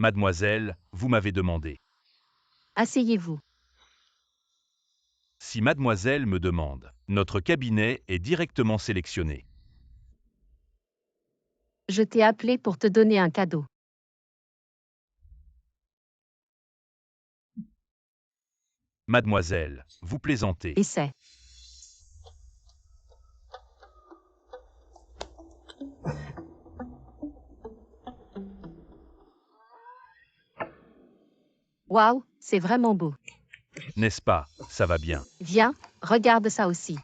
Mademoiselle, vous m'avez demandé. Asseyez-vous. Si mademoiselle me demande, notre cabinet est directement sélectionné. Je t'ai appelé pour te donner un cadeau. Mademoiselle, vous plaisantez. Et c'est. Waouh, c'est vraiment beau. N'est-ce pas, ça va bien. Viens, regarde ça aussi.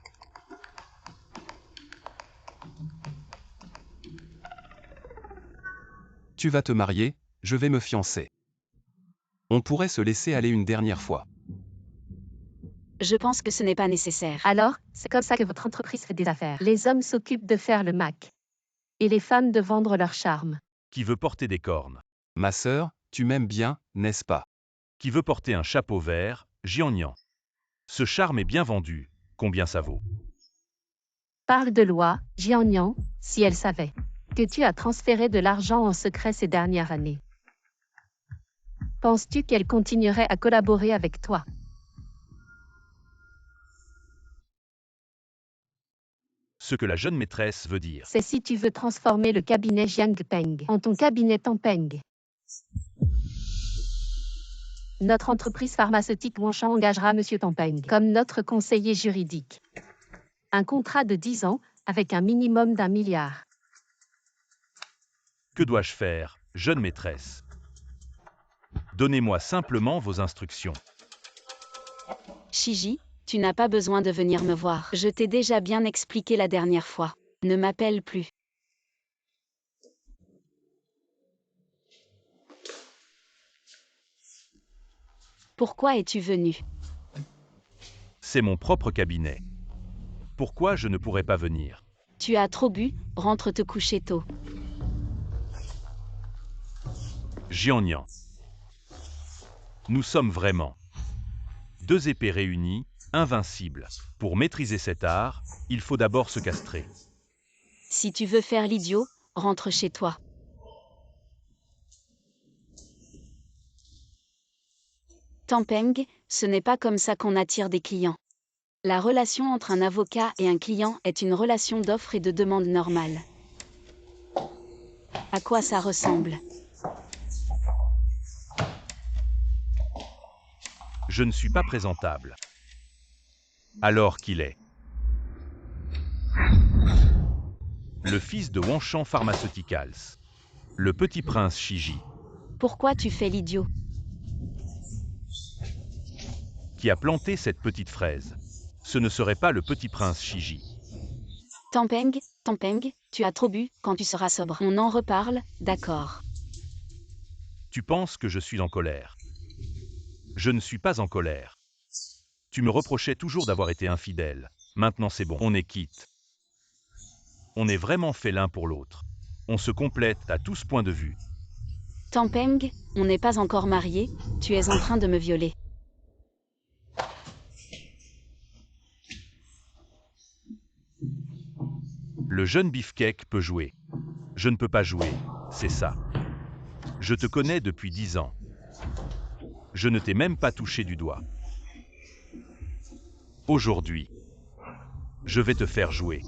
Tu vas te marier, je vais me fiancer. On pourrait se laisser aller une dernière fois. Je pense que ce n'est pas nécessaire. Alors, c'est comme ça que votre entreprise fait des affaires. Les hommes s'occupent de faire le Mac. Et les femmes de vendre leur charme. Qui veut porter des cornes? Ma sœur, tu m'aimes bien, n'est-ce pas? Qui veut porter un chapeau vert? Jian. Ce charme est bien vendu. Combien ça vaut? Parle de loi, Jian, si elle savait que tu as transféré de l'argent en secret ces dernières années. Penses-tu qu'elle continuerait à collaborer avec toi? Ce que la jeune maîtresse veut dire. C'est si tu veux transformer le cabinet Jiangpeng en ton cabinet Tampeng. Notre entreprise pharmaceutique Wanshan engagera M. Tampeng comme notre conseiller juridique. Un contrat de 10 ans, avec un minimum d'1 milliard. Que dois-je faire, jeune maîtresse? Donnez-moi simplement vos instructions. Shiji, tu n'as pas besoin de venir me voir. Je t'ai déjà bien expliqué la dernière fois. Ne m'appelle plus. Pourquoi es-tu venu? C'est mon propre cabinet. Pourquoi je ne pourrais pas venir? Tu as trop bu, rentre te coucher tôt. Jian. Nous sommes vraiment deux épées réunies, invincibles. Pour maîtriser cet art, il faut d'abord se castrer. Si tu veux faire l'idiot, rentre chez toi. Tampeng, ce n'est pas comme ça qu'on attire des clients. La relation entre un avocat et un client est une relation d'offre et de demande normale. À quoi ça ressemble? Je ne suis pas présentable. Alors qu'il est le fils de Wanshan Pharmaceuticals, le petit prince Shiji. Pourquoi tu fais l'idiot? Qui a planté cette petite fraise? Ce ne serait pas le petit prince Shiji. Tampeng, Tampeng, tu as trop bu, quand tu seras sobre. On en reparle, d'accord. Tu penses que je suis en colère. Je ne suis pas en colère. Tu me reprochais toujours d'avoir été infidèle. Maintenant c'est bon, on est quitte. On est vraiment fait l'un pour l'autre. On se complète à tous points de vue. Tampeng, on n'est pas encore mariés, tu es en train de me violer. Le jeune beefcake peut jouer. Je ne peux pas jouer, c'est ça. Je te connais depuis 10 ans. Je ne t'ai même pas touché du doigt. Aujourd'hui, je vais te faire jouer.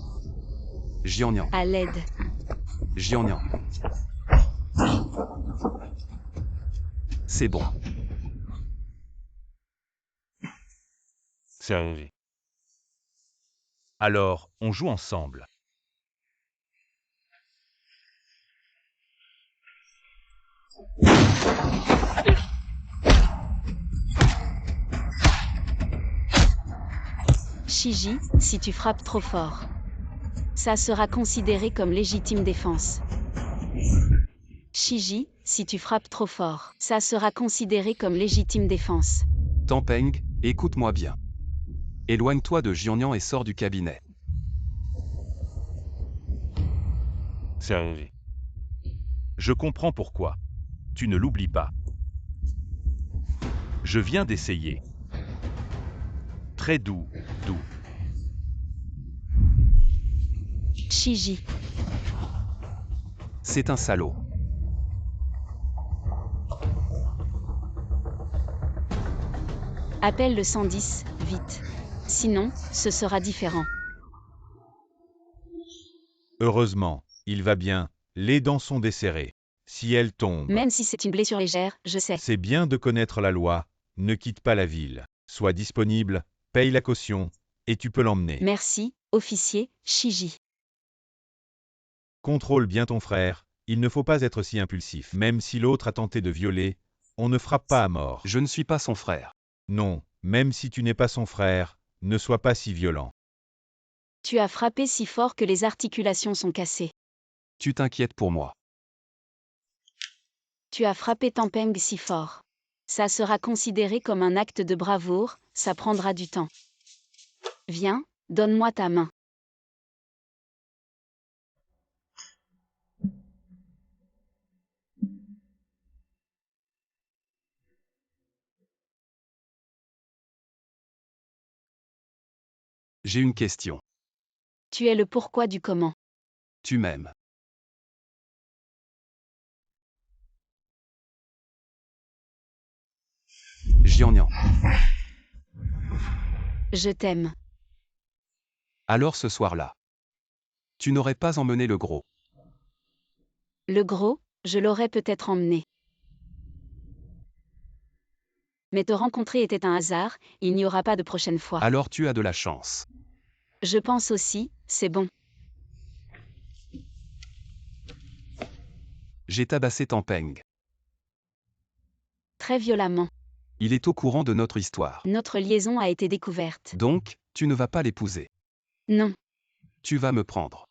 Jiangnian, À l'aide. Jiangnian. C'est bon. C'est arrivé. Alors, on joue ensemble. Shiji, si tu frappes trop fort. Ça sera considéré comme légitime défense. Shiji, si tu frappes trop fort. Ça sera considéré comme légitime défense. Tampeng, écoute-moi bien. Éloigne-toi de Jiangnian et sors du cabinet. C'est arrivé. Je comprends pourquoi. Tu ne l'oublies pas. Je viens d'essayer. Très doux, doux. Shiji, C'est un salaud. appelle le 110, vite. Sinon, ce sera différent. Heureusement, il va bien, les dents sont desserrées. Si elle tombe, Même si c'est une blessure légère, je sais. c'est bien de connaître la loi, ne quitte pas la ville. Sois disponible, paye la caution, et tu peux l'emmener. Merci, officier, Shiji. Contrôle bien ton frère, il ne faut pas être si impulsif. Même si l'autre a tenté de violer, on ne frappe pas à mort. Je ne suis pas son frère. Non, même si tu n'es pas son frère, ne sois pas si violent. Tu as frappé si fort que les articulations sont cassées. Tu t'inquiètes pour moi. Tu as frappé Tampeng si fort. Ça sera considéré comme un acte de bravoure, ça prendra du temps. Viens, donne-moi ta main. J'ai une question. Tu es le pourquoi du comment. Tu m'aimes. Jiangnian. Je t'aime. Alors ce soir-là. Tu n'aurais pas emmené le gros. Le gros, je l'aurais peut-être emmené. Mais te rencontrer était un hasard, il n'y aura pas de prochaine fois. Alors tu as de la chance. Je pense aussi, c'est bon. J'ai tabassé Tampeng. Très violemment. Il est au courant de notre histoire. Notre liaison a été découverte. Donc, tu ne vas pas l'épouser. Non. Tu vas me prendre.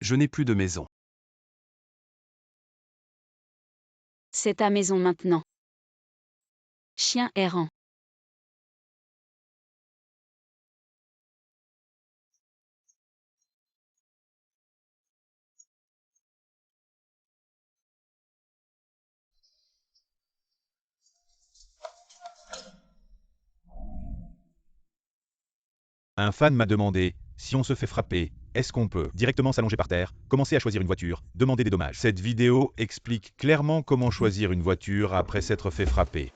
Je n'ai plus de maison. C'est ta maison maintenant. Chien errant. Un fan m'a demandé, si on se fait frapper, est-ce qu'on peut directement s'allonger par terre, commencer à choisir une voiture, demander des dommages. Cette vidéo explique clairement comment choisir une voiture après s'être fait frapper.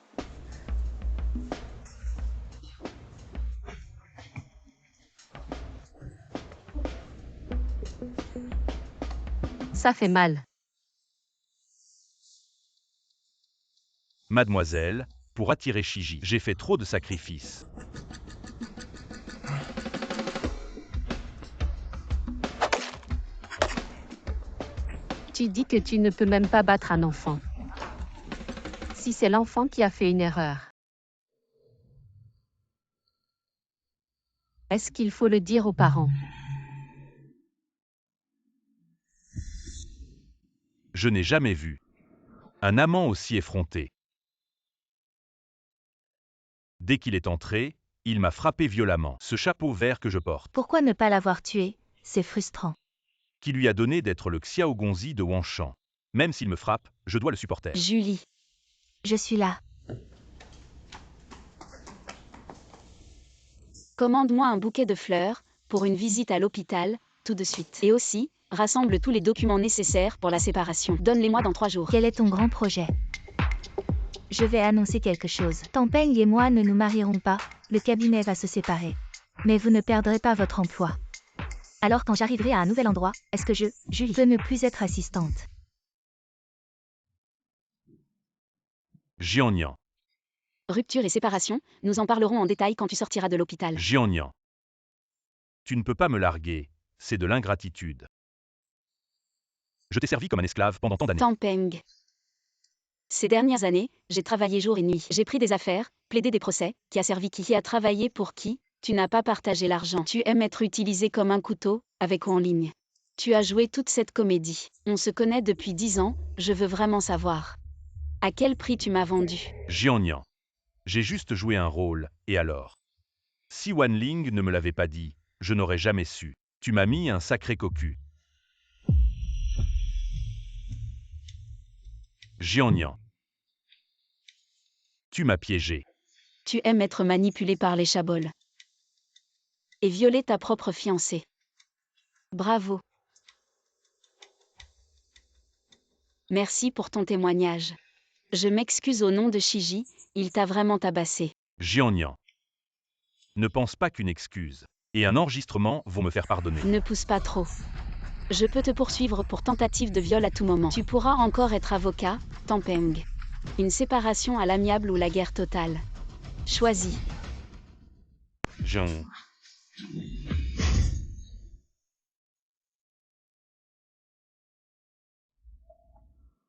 Ça fait mal. Mademoiselle, pour attirer Shiji, j'ai fait trop de sacrifices. Tu dis que tu ne peux même pas battre un enfant. Si c'est l'enfant qui a fait une erreur, est-ce qu'il faut le dire aux parents? Je n'ai jamais vu un amant aussi effronté. Dès qu'il est entré, il m'a frappé violemment. Ce chapeau vert que je porte, Pourquoi ne pas l'avoir tué? C'est frustrant. qui lui a donné d'être le Xiao Gonzi de Wangshan. Même s'il me frappe, je dois le supporter. Julie, Je suis là. commande-moi un bouquet de fleurs pour une visite à l'hôpital, tout de suite. Et aussi, rassemble tous les documents nécessaires pour la séparation. Donne-les-moi dans 3 jours. Quel est ton grand projet? Je vais annoncer quelque chose. Tampeng et moi ne nous marierons pas, le cabinet va se séparer. Mais vous ne perdrez pas votre emploi. Alors quand j'arriverai à un nouvel endroit, est-ce que Julie, peux ne plus être assistante? Jiannian. Rupture et séparation, nous en parlerons en détail quand tu sortiras de l'hôpital. Jiannian. Tu ne peux pas me larguer, c'est de l'ingratitude. Je t'ai servi comme un esclave pendant tant d'années. Tampeng. Ces dernières années, j'ai travaillé jour et nuit. J'ai pris des affaires, plaidé des procès, qui a servi qui a travaillé pour qui? Tu n'as pas partagé l'argent. Tu aimes être utilisé comme un couteau, avec ou en ligne. Tu as joué toute cette comédie. On se connaît depuis 10 ans, je veux vraiment savoir. À quel prix tu m'as vendu? Jiannian. J'ai juste joué un rôle, et alors? Si Wan Ling ne me l'avait pas dit, je n'aurais jamais su. Tu m'as mis un sacré cocu. Jiannian. Tu m'as piégé. Tu aimes être manipulé par les chabols. Et violer ta propre fiancée. Bravo. Merci pour ton témoignage. Je m'excuse au nom de Shiji, il t'a vraiment tabassé. Jiannian. Ne pense pas qu'une excuse et un enregistrement vont me faire pardonner. Ne pousse pas trop. Je peux te poursuivre pour tentative de viol à tout moment. Tu pourras encore être avocat, Tampeng. Une séparation à l'amiable ou la guerre totale. Choisis. Jean.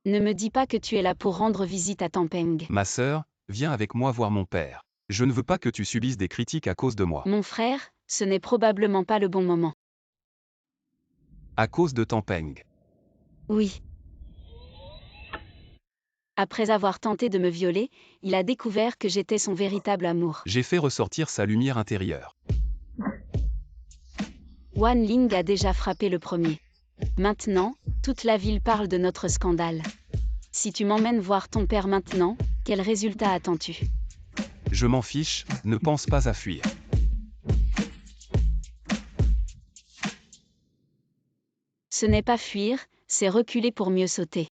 Ne me dis pas que tu es là pour rendre visite à Tampeng. Ma sœur, viens avec moi voir mon père. Je ne veux pas que tu subisses des critiques à cause de moi. Mon frère, ce n'est probablement pas le bon moment. À cause de Tampeng. Oui. Après avoir tenté de me violer, il a découvert que j'étais son véritable amour. J'ai fait ressortir sa lumière intérieure. Wan Ling a déjà frappé le premier. Maintenant, toute la ville parle de notre scandale. Si tu m'emmènes voir ton père maintenant, quel résultat attends-tu? Je m'en fiche, ne pense pas à fuir. Ce n'est pas fuir, c'est reculer pour mieux sauter.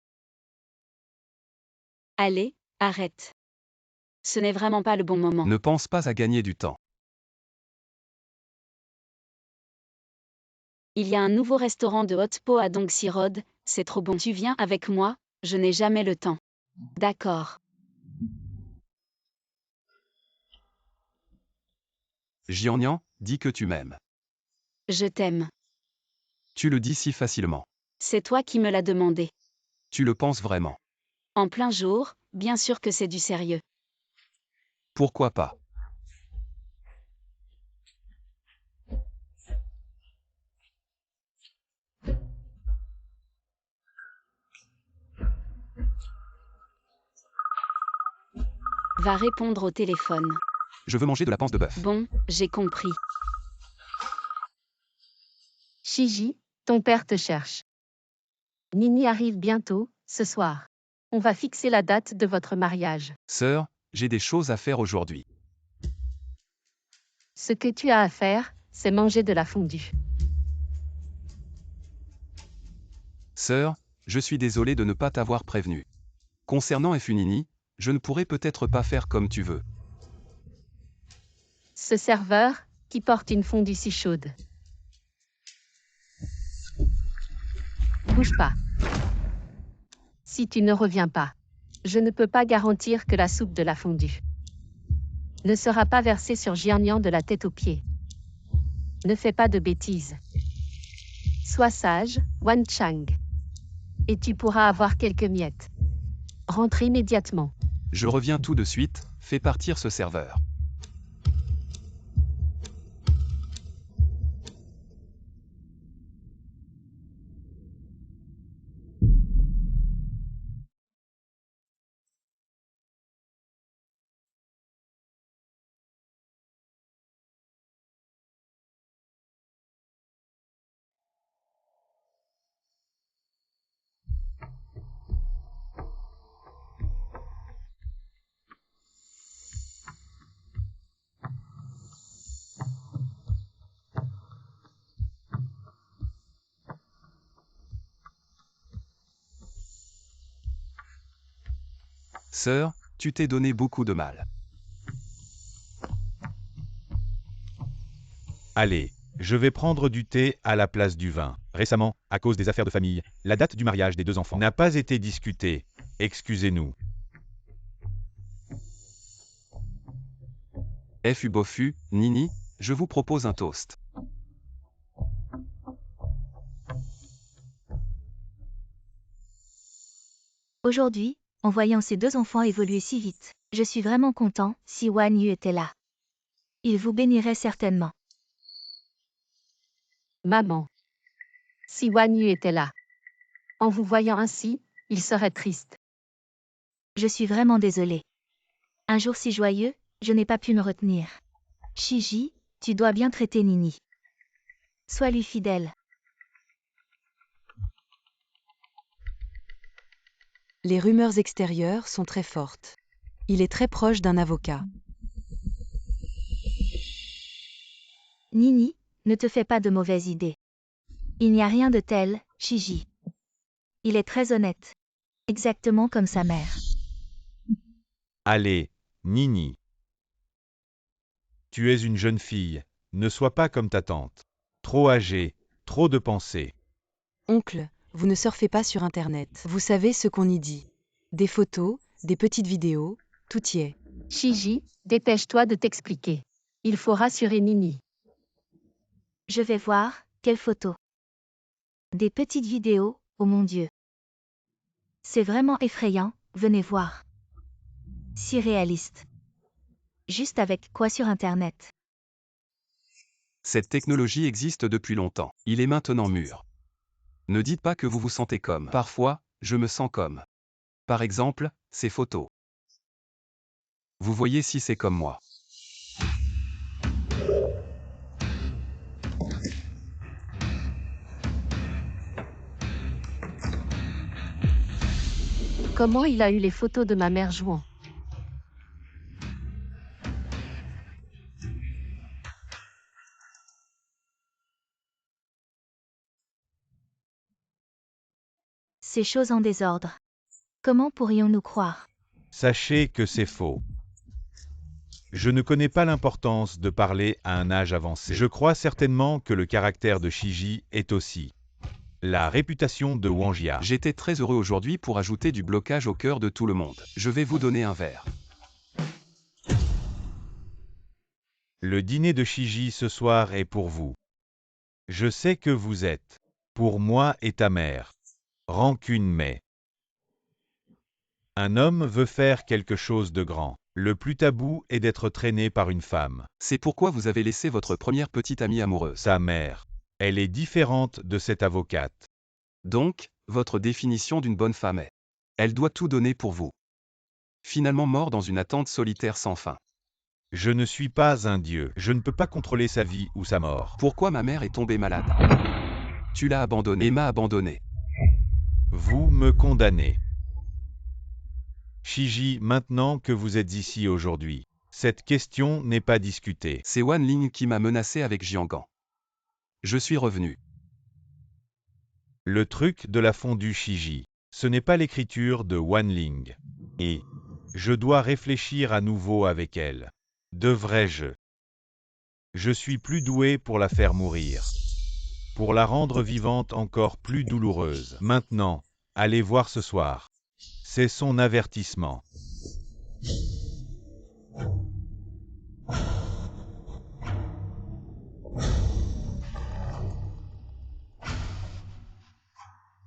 Allez, arrête. Ce n'est vraiment pas le bon moment. Ne pense pas à gagner du temps. Il y a un nouveau restaurant de hot pot à Dongxi Road, c'est trop bon. Tu viens avec moi, je n'ai jamais le temps. D'accord. Jiannian, dis que tu m'aimes. Je t'aime. Tu le dis si facilement. C'est toi qui me l'as demandé. Tu le penses vraiment. En plein jour, bien sûr que c'est du sérieux. Pourquoi pas? Va répondre au téléphone. Je veux manger de la panse de bœuf. Bon, j'ai compris. Shiji, ton père te cherche. Nini arrive bientôt, ce soir. On va fixer la date de votre mariage. Sœur, j'ai des choses à faire aujourd'hui. Ce que tu as à faire, c'est manger de la fondue. Sœur, je suis désolé de ne pas t'avoir prévenu. Concernant Efunini, je ne pourrai peut-être pas faire comme tu veux. Ce serveur, qui porte une fondue si chaude. Bouge pas. Si tu ne reviens pas, Je ne peux pas garantir que la soupe de la fondue ne sera pas versée sur Jianyan de la tête aux pieds. Ne fais pas de bêtises. Sois sage, Wan Chang. Et tu pourras avoir quelques miettes. Rentre immédiatement. Je reviens tout de suite, fais partir ce serveur. Sœur, tu t'es donné beaucoup de mal. Allez, je vais prendre du thé à la place du vin. Récemment, à cause des affaires de famille, la date du mariage des 2 enfants n'a pas été discutée. Excusez-nous. Fu bofu, Nini, je vous propose un toast. Aujourd'hui, en voyant ces 2 enfants évoluer si vite, je suis vraiment content si Wan Yu était là. Il vous bénirait certainement. Maman. Si Wan Yu était là. En vous voyant ainsi, il serait triste. Je suis vraiment désolée. Un jour si joyeux, je n'ai pas pu me retenir. Shiji, tu dois bien traiter Nini. Sois lui fidèle. Les rumeurs extérieures sont très fortes. Il est très proche d'un avocat. Nini, ne te fais pas de mauvaises idées. Il n'y a rien de tel, Shiji. Il est très honnête. Exactement comme sa mère. Allez, Nini. Tu es une jeune fille, ne sois pas comme ta tante. Trop âgée, trop de pensées. Oncle, vous ne surfez pas sur Internet. Vous savez ce qu'on y dit. Des photos, des petites vidéos, tout y est. Shiji, dépêche-toi de t'expliquer. Il faut rassurer Nini. Je vais voir, quelle photo. Des petites vidéos, oh mon Dieu. C'est vraiment effrayant, venez voir. Si réaliste. Juste avec quoi sur Internet? Cette technologie existe depuis longtemps. Il est maintenant mûr. Ne dites pas que vous vous sentez comme. Parfois, je me sens comme. Par exemple, ces photos. Vous voyez si c'est comme moi. Comment il a eu les photos de ma mère jouant? Ces choses en désordre. Comment pourrions-nous croire? Sachez que c'est faux. Je ne connais pas l'importance de parler à un âge avancé. Je crois certainement que le caractère de Shiji est aussi la réputation de Wang Jia. J'étais très heureux aujourd'hui pour ajouter du blocage au cœur de tout le monde. Je vais vous donner un verre. Le dîner de Shiji ce soir est pour vous. Je sais que vous êtes, pour moi et ta mère, rancune mais. Un homme veut faire quelque chose de grand. Le plus tabou est d'être traîné par une femme. C'est pourquoi vous avez laissé votre première petite amie amoureuse. Sa mère. Elle est différente de cette avocate. Donc, votre définition d'une bonne femme est. Elle doit tout donner pour vous. Finalement mort dans une attente solitaire sans fin. Je ne suis pas un dieu. Je ne peux pas contrôler sa vie ou sa mort. Pourquoi ma mère est tombée malade? Tu l'as abandonnée et m'a abandonné. Vous me condamnez. Shiji, maintenant que vous êtes ici aujourd'hui, cette question n'est pas discutée. C'est Wan Ling qui m'a menacé avec Jiangan. Je suis revenu. Le truc de la fondue Shiji, ce n'est pas l'écriture de Wan Ling. Et je dois réfléchir à nouveau avec elle. Devrais-je? Je suis plus doué pour la faire mourir. Pour la rendre vivante encore plus douloureuse. Maintenant, allez voir ce soir. C'est son avertissement.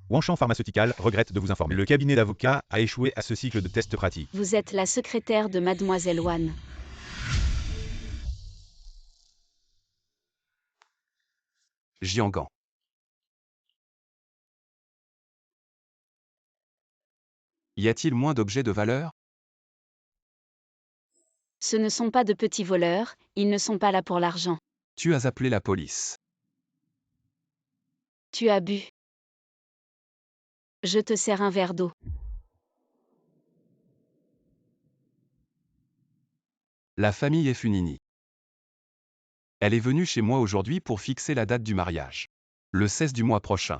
Wanchan Pharmaceutical regrette de vous informer. Le cabinet d'avocats a échoué à ce cycle de tests pratiques. Vous êtes la secrétaire de Mademoiselle Wan. Jiangan. Y a-t-il moins d'objets de valeur? Ce ne sont pas de petits voleurs, ils ne sont pas là pour l'argent. Tu as appelé la police. Tu as bu. Je te sers un verre d'eau. La famille Efunini. Elle est venue chez moi aujourd'hui pour fixer la date du mariage. Le 16 du mois prochain.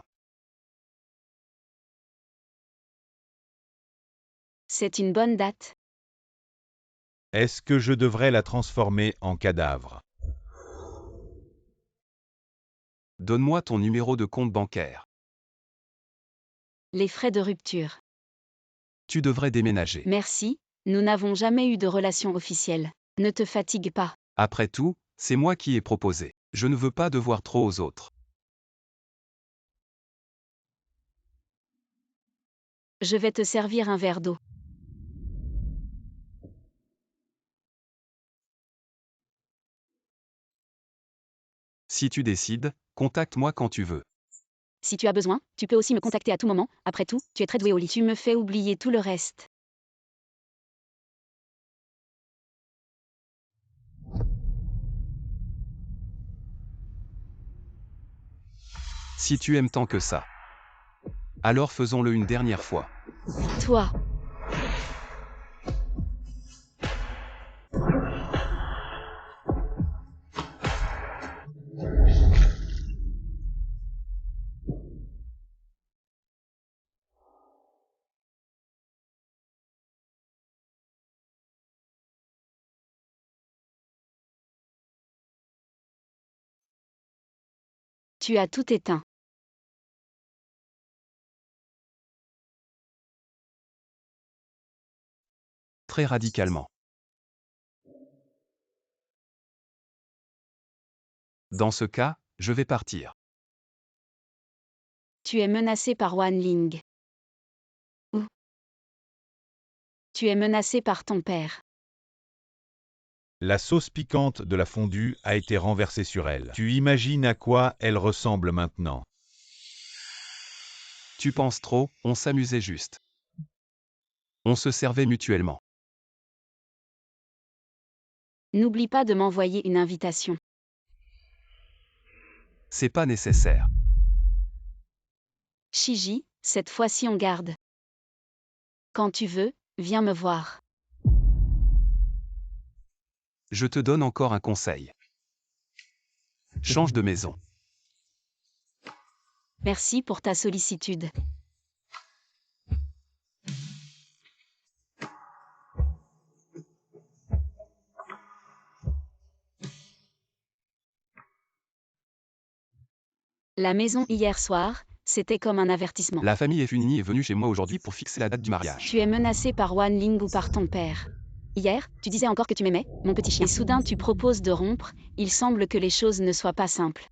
C'est une bonne date. Est-ce que je devrais la transformer en cadavre? Donne-moi ton numéro de compte bancaire. Les frais de rupture. Tu devrais déménager. Merci, nous n'avons jamais eu de relation officielle. Ne te fatigue pas. Après tout, c'est moi qui ai proposé. Je ne veux pas devoir trop aux autres. Je vais te servir un verre d'eau. Si tu décides, contacte-moi quand tu veux. Si tu as besoin, tu peux aussi me contacter à tout moment. Après tout, tu es très doué au lit. Tu me fais oublier tout le reste. Si tu aimes tant que ça. Alors faisons-le une dernière fois. Toi. Tu as tout éteint. Très radicalement. Dans ce cas, je vais partir. Tu es menacé par Wan Ling. Ou tu es menacé par ton père. La sauce piquante de la fondue a été renversée sur elle. Tu imagines à quoi elle ressemble maintenant? Tu penses trop, on s'amusait juste. On se servait mutuellement. N'oublie pas de m'envoyer une invitation. C'est pas nécessaire. Shiji, cette fois-ci on garde. Quand tu veux, viens me voir. Je te donne encore un conseil. Change de maison. Merci pour ta sollicitude. La maison hier soir, c'était comme un avertissement. La famille Efunini est venue chez moi aujourd'hui pour fixer la date du mariage. Tu es menacé par Wan Ling ou par ton père. Hier, tu disais encore que tu m'aimais, mon petit chien. Et soudain tu proposes de rompre, il semble que les choses ne soient pas simples.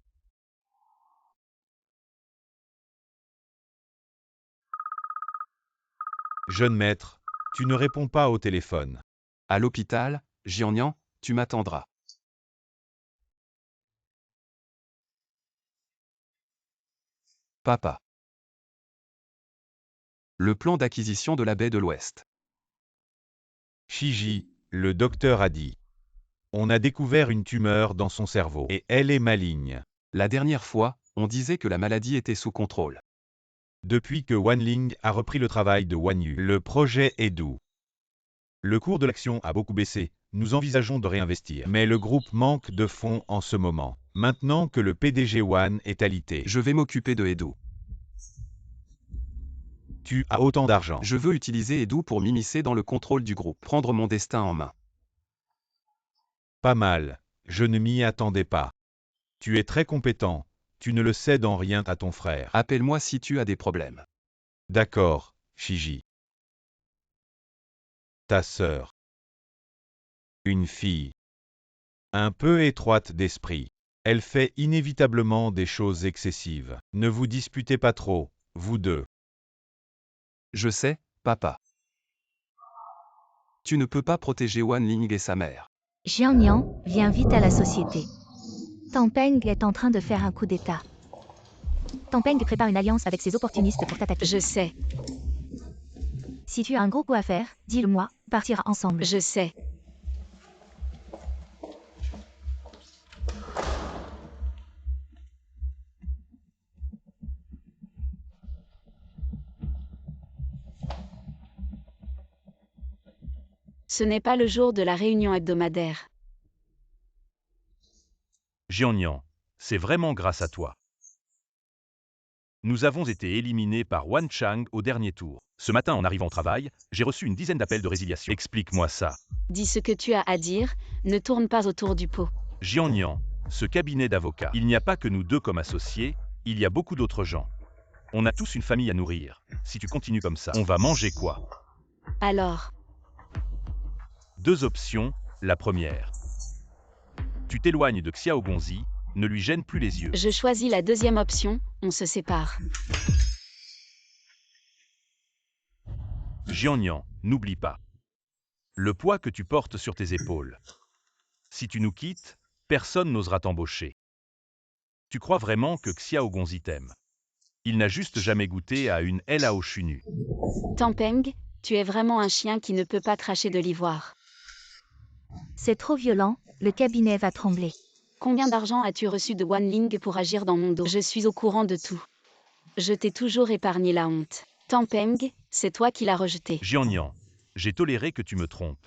Jeune maître, tu ne réponds pas au téléphone. À l'hôpital, Jianyan, tu m'attendras. Papa. Le plan d'acquisition de la baie de l'Ouest. Shiji, le docteur a dit. On a découvert une tumeur dans son cerveau et elle est maligne. La dernière fois, on disait que la maladie était sous contrôle. Depuis que Wan Ling a repris le travail de Wan Yu, le projet est doux. Le cours de l'action a beaucoup baissé, nous envisageons de réinvestir. Mais le groupe manque de fonds en ce moment. Maintenant que le PDG Wan est alité. Je vais m'occuper de Edu. Tu as autant d'argent. Je veux utiliser Edu pour m'immiscer dans le contrôle du groupe, prendre mon destin en main. Pas mal, je ne m'y attendais pas. Tu es très compétent, tu ne le cèdes en rien à ton frère. Appelle-moi si tu as des problèmes. D'accord, Shiji. Ta sœur. Une fille. Un peu étroite d'esprit. Elle fait inévitablement des choses excessives. Ne vous disputez pas trop, vous deux. Je sais, papa. Tu ne peux pas protéger Wan Ling et sa mère. Jiangnian, viens vite à la société. Tampeng est en train de faire un coup d'État. Tampeng prépare une alliance avec ces opportunistes pour t'attaquer. Je sais, Si tu as un gros coup à faire, dis-le-moi, on partira ensemble. je sais. Ce n'est pas le jour de la réunion hebdomadaire. Jiangnian, c'est vraiment grâce à toi. Nous avons été éliminés par Wan Chang au dernier tour. Ce matin, en arrivant au travail, j'ai reçu une dizaine d'appels de résiliation. Explique-moi ça. Dis ce que tu as à dire, ne tourne pas autour du pot. Jiangnian, ce cabinet d'avocats, il n'y a pas que nous deux comme associés, il y a beaucoup d'autres gens. On a tous une famille à nourrir. Si tu continues comme ça, on va manger quoi? Alors, Deux options. La première. Tu t'éloignes de Xiao Gonzi, ne lui gêne plus les yeux. je choisis la deuxième option, on se sépare. Jiangnian, n'oublie pas. Le poids que tu portes sur tes épaules. Si tu nous quittes, personne n'osera t'embaucher. Tu crois vraiment que Xiao Gonzi t'aime? Il n'a juste jamais goûté à une Lao Shunu. Tampeng, tu es vraiment un chien qui ne peut pas cracher de l'ivoire. C'est trop violent, le cabinet va trembler. Combien d'argent as-tu reçu de Wan Ling pour agir dans mon dos? Je suis au courant de tout. Je t'ai toujours épargné la honte. Tampeng, c'est toi qui l'as rejeté. Jiangnian, j'ai toléré que tu me trompes.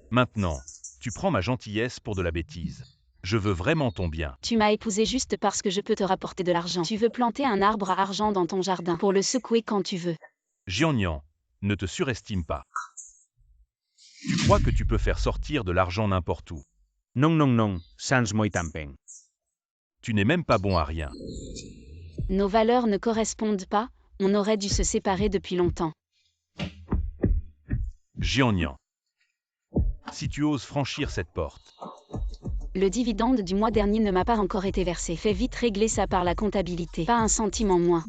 Maintenant, tu prends ma gentillesse pour de la bêtise. Je veux vraiment ton bien. Tu m'as épousé juste parce que je peux te rapporter de l'argent. Tu veux planter un arbre à argent dans ton jardin pour le secouer quand tu veux. Jiangnian, ne te surestime pas. Tu crois que tu peux faire sortir de l'argent n'importe où. Non, sans moi Tampeng. Tu n'es même pas bon à rien. Nos valeurs ne correspondent pas, on aurait dû se séparer depuis longtemps. Jiangnian, si tu oses franchir cette porte, Le dividende du mois dernier ne m'a pas encore été versé. Fais vite régler ça par la comptabilité. Pas un centime en moins.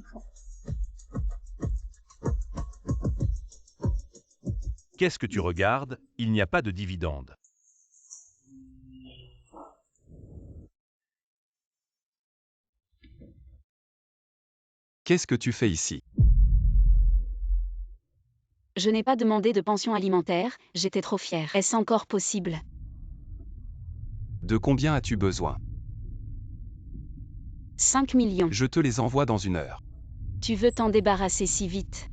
qu'est-ce que tu regardes? Il n'y a pas de dividende. Qu'est-ce que tu fais ici? Je n'ai pas demandé de pension alimentaire, j'étais trop fière. Est-ce encore possible? De combien as-tu besoin? 5 millions. Je te les envoie dans 1 heure. Tu veux t'en débarrasser si vite?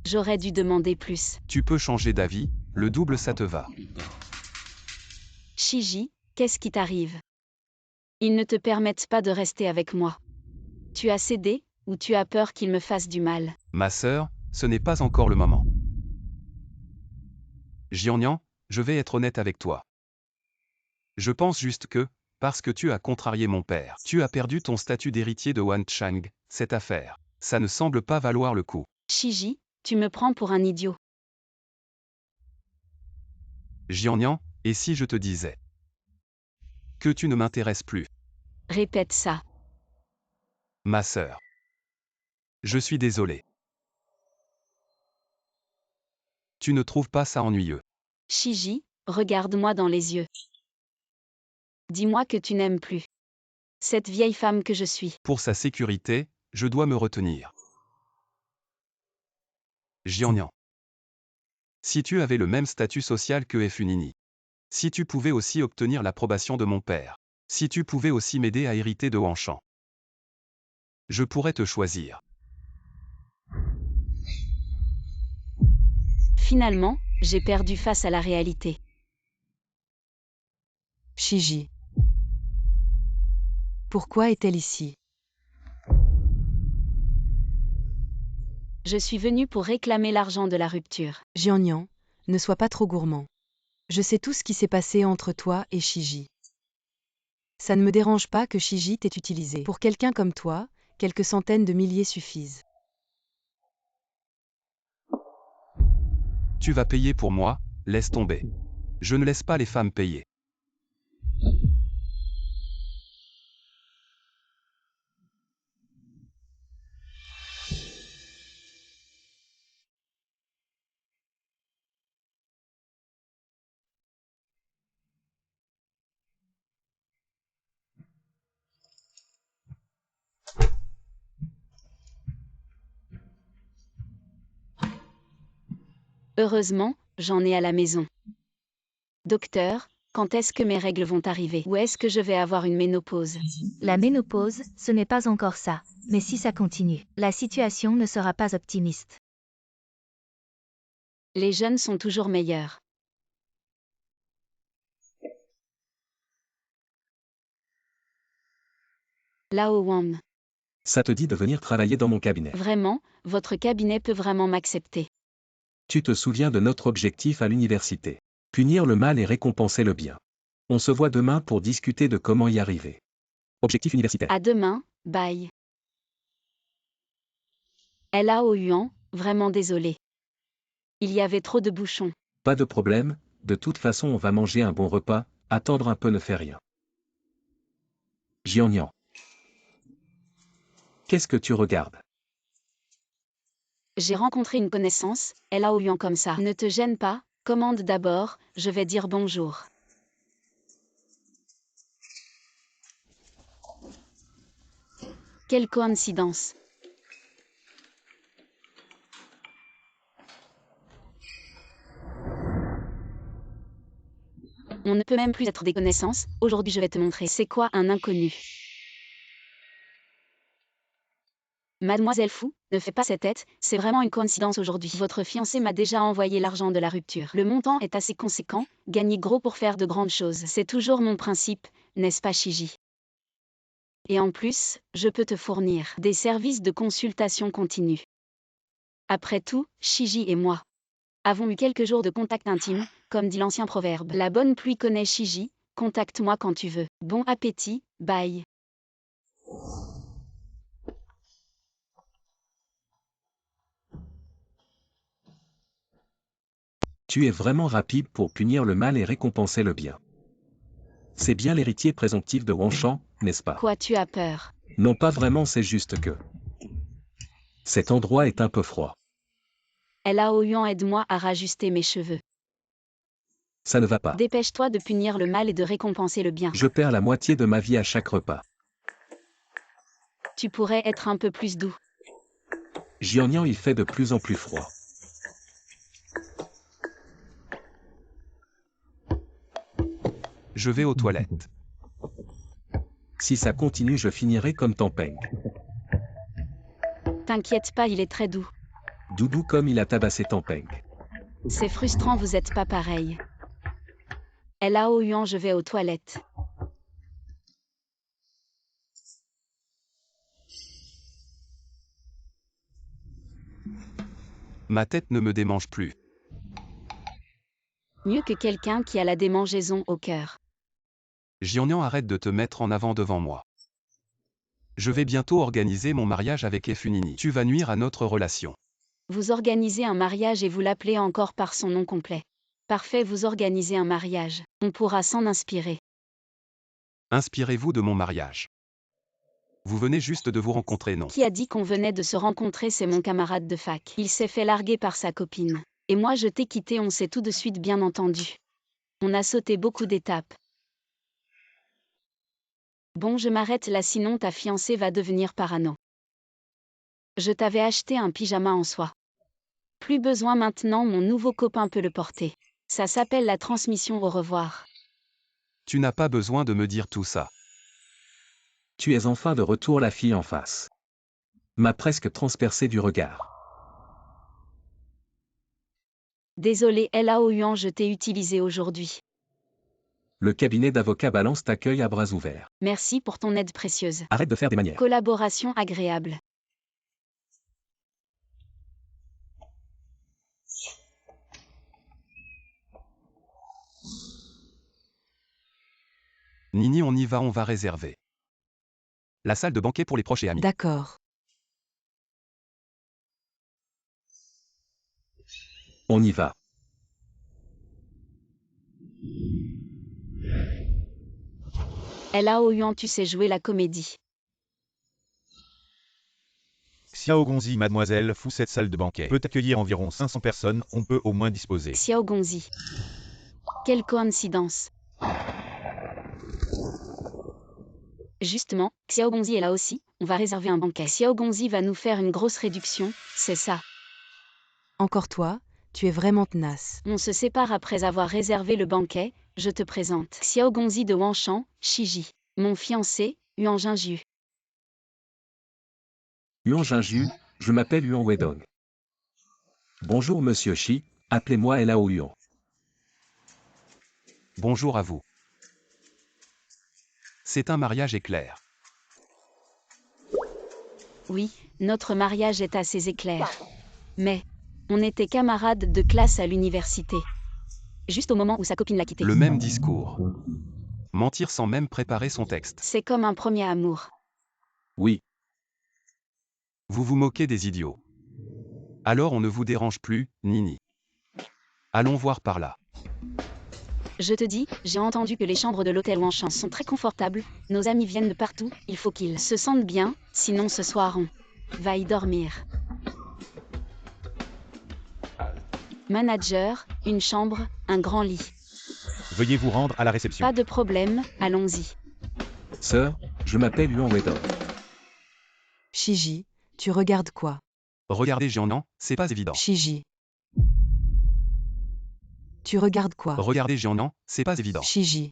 J'aurais dû demander plus. Tu peux changer d'avis, le double ça te va. Shiji, qu'est-ce qui t'arrive? Ils ne te permettent pas de rester avec moi. Tu as cédé, ou tu as peur qu'ils me fassent du mal? Ma sœur, ce n'est pas encore le moment. Jiangnian, je vais être honnête avec toi. Je pense juste que, parce que tu as contrarié mon père, tu as perdu ton statut d'héritier de Wan Chang, cette affaire. Ça ne semble pas valoir le coup. Shiji, tu me prends pour un idiot. Jiangnian, et si je te disais que tu ne m'intéresses plus? Répète ça. Ma sœur. Je suis désolé. Tu ne trouves pas ça ennuyeux? Shiji, regarde-moi dans les yeux. Dis-moi que tu n'aimes plus cette vieille femme que je suis. Pour sa sécurité, je dois me retenir. Jiangnian. Si tu avais le même statut social que Funini. Si tu pouvais aussi obtenir l'approbation de mon père. Si tu pouvais aussi m'aider à hériter de Wanshan. Je pourrais te choisir. Finalement, j'ai perdu face à la réalité. Shiji. Pourquoi est-elle ici? Je suis venue pour réclamer l'argent de la rupture. Jiangnian, ne sois pas trop gourmand. Je sais tout ce qui s'est passé entre toi et Shiji. Ça ne me dérange pas que Shiji t'ait utilisé. Pour quelqu'un comme toi, quelques centaines de milliers suffisent. Tu vas payer pour moi, laisse tomber. Je ne laisse pas les femmes payer. Heureusement, j'en ai à la maison. Docteur, quand est-ce que mes règles vont arriver? Ou est-ce que je vais avoir une ménopause? La ménopause, ce n'est pas encore ça, mais si ça continue, la situation ne sera pas optimiste. Les jeunes sont toujours meilleurs. Lao Wang. Ça te dit de venir travailler dans mon cabinet. Vraiment, votre cabinet peut vraiment m'accepter. Tu te souviens de notre objectif à l'université. Punir le mal et récompenser le bien. On se voit demain pour discuter de comment y arriver. Objectif universitaire. À demain, bye. Lao Yuan, vraiment désolé. Il y avait trop de bouchons. Pas de problème, de toute façon on va manger un bon repas, attendre un peu ne fait rien. Jian. Qu'est-ce que tu regardes? J'ai rencontré une connaissance, Lao Yuan comme ça. Ne te gêne pas, commande d'abord, je vais dire bonjour. Quelle coïncidence. On ne peut même plus être des connaissances, aujourd'hui je vais te montrer c'est quoi un inconnu. Mademoiselle Fou, ne fais pas cette tête, c'est vraiment une coïncidence aujourd'hui. Votre fiancé m'a déjà envoyé l'argent de la rupture. Le montant est assez conséquent, gagner gros pour faire de grandes choses. C'est toujours mon principe, n'est-ce pas Shiji? Et en plus, je peux te fournir des services de consultation continue. Après tout, Shiji et moi avons eu quelques jours de contact intime, comme dit l'ancien proverbe. La bonne pluie connaît Shiji, contacte-moi quand tu veux. Bon appétit, bye. Tu es vraiment rapide pour punir le mal et récompenser le bien. C'est bien l'héritier présomptif de Wangshan, n'est-ce pas? Quoi, tu as peur? Non, pas vraiment, c'est juste que cet endroit est un peu froid. Lao Yuan, aide-moi à rajuster mes cheveux. Ça ne va pas. Dépêche-toi de punir le mal et de récompenser le bien. Je perds la moitié de ma vie à chaque repas. Tu pourrais être un peu plus doux. Jian, il fait de plus en plus froid. Je vais aux toilettes. Si ça continue, je finirai comme Tampeng. T'inquiète pas, il est très doux. Doudou comme il a tabassé Tampeng. C'est frustrant, vous êtes pas pareil. Lao Yuan, je vais aux toilettes. Ma tête ne me démange plus. Mieux que quelqu'un qui a la démangeaison au cœur. Jian, arrête de te mettre en avant devant moi. Je vais bientôt organiser mon mariage avec Efunini. Tu vas nuire à notre relation. Vous organisez un mariage et vous l'appelez encore par son nom complet. Parfait, vous organisez un mariage. On pourra s'en inspirer. Inspirez-vous de mon mariage. Vous venez juste de vous rencontrer, non? Qui a dit qu'on venait de se rencontrer? C'est mon camarade de fac. Il s'est fait larguer par sa copine. Et moi je t'ai quitté, on s'est tout de suite bien entendu. On a sauté beaucoup d'étapes. Bon, je m'arrête là, sinon ta fiancée va devenir parano. Je t'avais acheté un pyjama en soie. Plus besoin maintenant, mon nouveau copain peut le porter. Ça s'appelle la transmission au revoir. Tu n'as pas besoin de me dire tout ça. Tu es enfin de retour, la fille en face. M'a presque transpercé du regard. Désolé Lao Yuan, je t'ai utilisé aujourd'hui. Le cabinet d'avocats Balance t'accueille à bras ouverts. Merci pour ton aide précieuse. Arrête de faire des manières. Collaboration agréable. Nini, on y va, on va réserver la salle de banquet pour les proches et amis. D'accord. On y va. Lao Yuan, tu sais jouer la comédie. Xiao Gongzi, mademoiselle Fu, cette salle de banquet peut accueillir environ 500 personnes, on peut au moins disposer. Xiao Gongzi. Quelle coïncidence. Justement, Xiao Gongzi est là aussi, on va réserver un banquet. Xiao Gongzi va nous faire une grosse réduction, c'est ça. Encore toi, tu es vraiment tenace. On se sépare après avoir réservé le banquet, je te présente. Xiao Gongzi de Wanshan, Shiji. Mon fiancé, Yuan Jingju. Yuan Jingju, je m'appelle Yuan Wedong. Bonjour monsieur Shi, appelez-moi Lao Yuan. Bonjour à vous. C'est un mariage éclair. Oui, notre mariage est assez éclair. Mais, on était camarades de classe à l'université. Juste au moment où sa copine l'a quitté. Le même discours. Mentir sans même préparer son texte. C'est comme un premier amour. Oui, Vous vous moquez des idiots. Alors on ne vous dérange plus, Nini. Allons voir par là. Je te dis, j'ai entendu que les chambres de l'hôtel Wanshan sont très confortables, nos amis viennent de partout, il faut qu'ils se sentent bien, sinon ce soir on va y dormir. Manager, une chambre, un grand lit. Veuillez vous rendre à la réception. Pas de problème, allons-y. sœur, je m'appelle Yuan Wedong. Shiji, tu regardes quoi? Regardez Jianan, c'est pas évident. Shiji. Tu regardes quoi? Regardez Jianan, c'est pas évident. Shiji.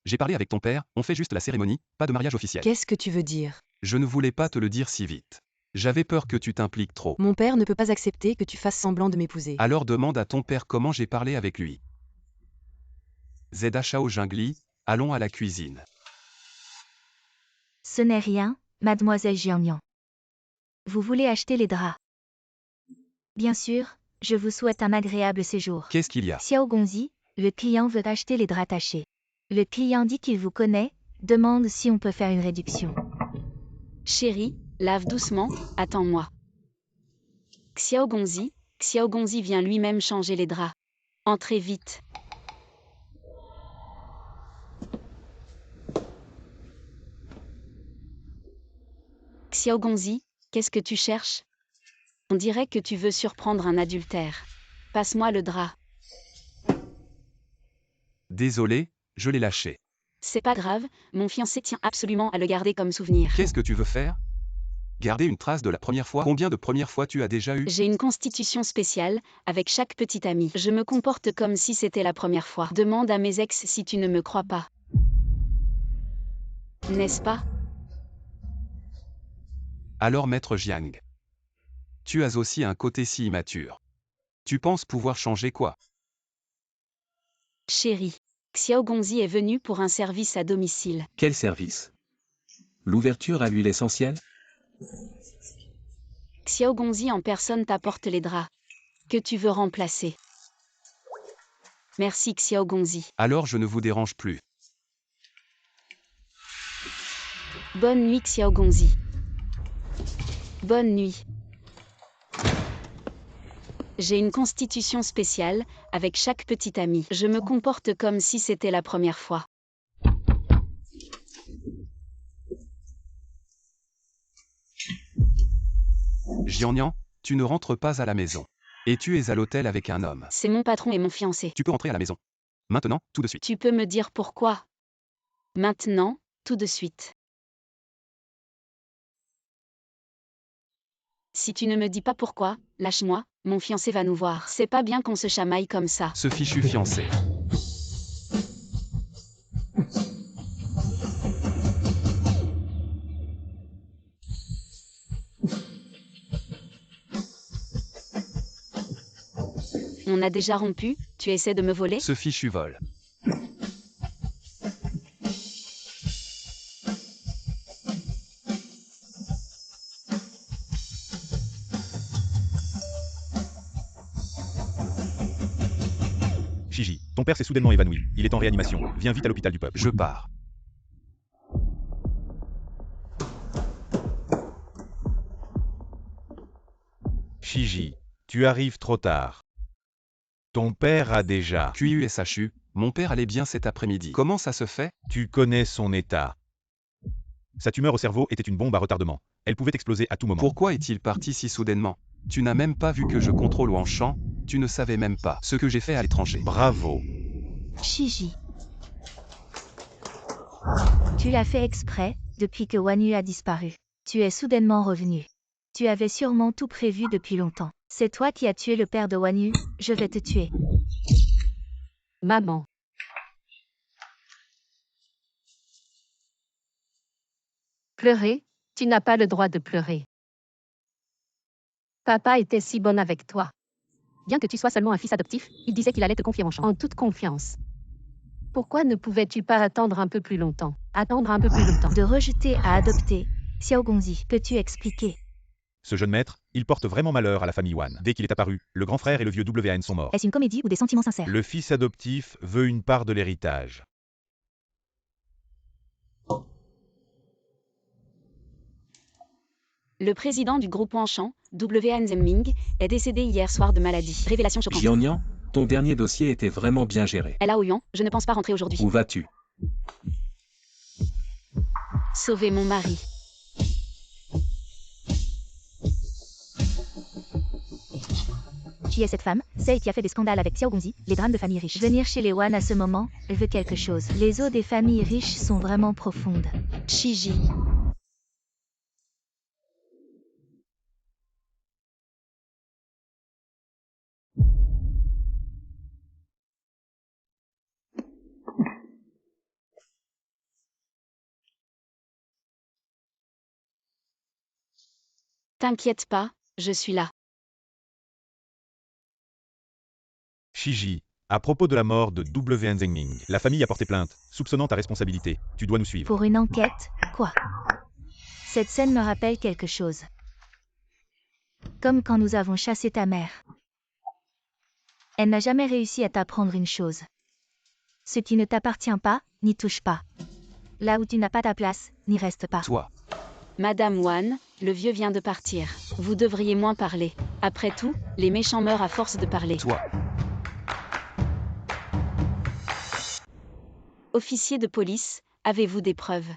J'ai parlé avec ton père, on fait juste la cérémonie, pas de mariage officiel. Qu'est-ce que tu veux dire? Je ne voulais pas te le dire si vite. J'avais peur que tu t'impliques trop. Mon père ne peut pas accepter que tu fasses semblant de m'épouser. Alors demande à ton père comment j'ai parlé avec lui. Zeda Shao Jingli, allons à la cuisine. Ce n'est rien, mademoiselle Jiangyan. Vous voulez acheter les draps? Bien sûr, je vous souhaite un agréable séjour. Qu'est-ce qu'il y a? Xiao Gongzi, le client veut acheter les draps tachés. Le client dit qu'il vous connaît, demande si on peut faire une réduction. Chérie, lave doucement, attends-moi. Xiao Gongzi vient lui-même changer les draps. Entrez vite. Xiao Gongzi, qu'est-ce que tu cherches? On dirait que tu veux surprendre un adultère. Passe-moi le drap. Désolé, je l'ai lâché. C'est pas grave, mon fiancé tient absolument à le garder comme souvenir. Qu'est-ce que tu veux faire? Garder une trace de la première fois? Combien de premières fois tu as déjà eu? J'ai une constitution spéciale, avec chaque petit ami. Je me comporte comme si c'était la première fois. Demande à mes ex si tu ne me crois pas. N'est-ce pas? Alors maître Jiang. Tu as aussi un côté si immature. Tu penses pouvoir changer quoi? Chérie, Xiao Gongzi est venu pour un service à domicile. Quel service? L'ouverture à l'huile essentielle? Xiao Gongzi en personne t'apporte les draps. Que tu veux remplacer. Merci Xiao Gongzi. Alors je ne vous dérange plus. Bonne nuit Xiao Gongzi. Bonne nuit. J'ai une constitution spéciale, avec chaque petit ami. Je me comporte comme si c'était la première fois. Jianyan, tu ne rentres pas à la maison. Et tu es à l'hôtel avec un homme. C'est mon patron et mon fiancé. Tu peux rentrer à la maison. Maintenant, tout de suite. Tu peux me dire pourquoi? Maintenant, tout de suite. Si tu ne me dis pas pourquoi, lâche-moi, mon fiancé va nous voir. C'est pas bien qu'on se chamaille comme ça. Ce fichu fiancé. On a déjà rompu, tu essaies de me voler? Ce fichu vol. Shiji, ton père s'est soudainement évanoui. Il est en réanimation. Viens vite à l'hôpital du peuple. Je pars. Shiji, tu arrives trop tard. Ton père a déjà. QUSHU, mon père allait bien cet après-midi. Comment ça se fait? Tu connais son état. Sa tumeur au cerveau était une bombe à retardement. Elle pouvait exploser à tout moment. Pourquoi est-il parti si soudainement? Tu n'as même pas vu que je contrôle Wanshan, tu ne savais même pas ce que j'ai fait à l'étranger. Bravo. Shiji. Tu l'as fait exprès, depuis que Wanyu a disparu. Tu es soudainement revenu. Tu avais sûrement tout prévu depuis longtemps. C'est toi qui as tué le père de Wanyu, je vais te tuer. Maman. Pleurer, tu n'as pas le droit de pleurer. Papa était si bon avec toi. Bien que tu sois seulement un fils adoptif, il disait qu'il allait te confier en toute confiance. Pourquoi ne pouvais-tu pas attendre un peu plus longtemps? Attendre un peu plus longtemps. De rejeter à adopter. Xiao Gongzi, peux-tu expliquer? Ce jeune maître, il porte vraiment malheur à la famille Wan. Dès qu'il est apparu, le grand frère et le vieux WAN sont morts. Est-ce une comédie ou des sentiments sincères? Le fils adoptif veut une part de l'héritage. Le président du groupe Wanshan, WN Zemming, est décédé hier soir de maladie. Révélation choquante. Jianyan, ton dernier dossier était vraiment bien géré. Elle a Ouyang, je ne pense pas rentrer aujourd'hui. Où vas-tu? Sauver mon mari. Qui est cette femme? Celle qui a fait des scandales avec Xiao Gongzi, les drames de familles riches. Venir chez les Wan à ce moment, elle veut quelque chose. Les eaux des familles riches sont vraiment profondes. Shiji. T'inquiète pas, je suis là. Shiji, à propos de la mort de WN Zengming, la famille a porté plainte, soupçonnant ta responsabilité. Tu dois nous suivre. Pour une enquête, quoi? Cette scène me rappelle quelque chose. Comme quand nous avons chassé ta mère. Elle n'a jamais réussi à t'apprendre une chose. Ce qui ne t'appartient pas, n'y touche pas. Là où tu n'as pas ta place, n'y reste pas. Toi. Madame Wan, le vieux vient de partir. Vous devriez moins parler. Après tout, les méchants meurent à force de parler. Toi. Officier de police, avez-vous des preuves?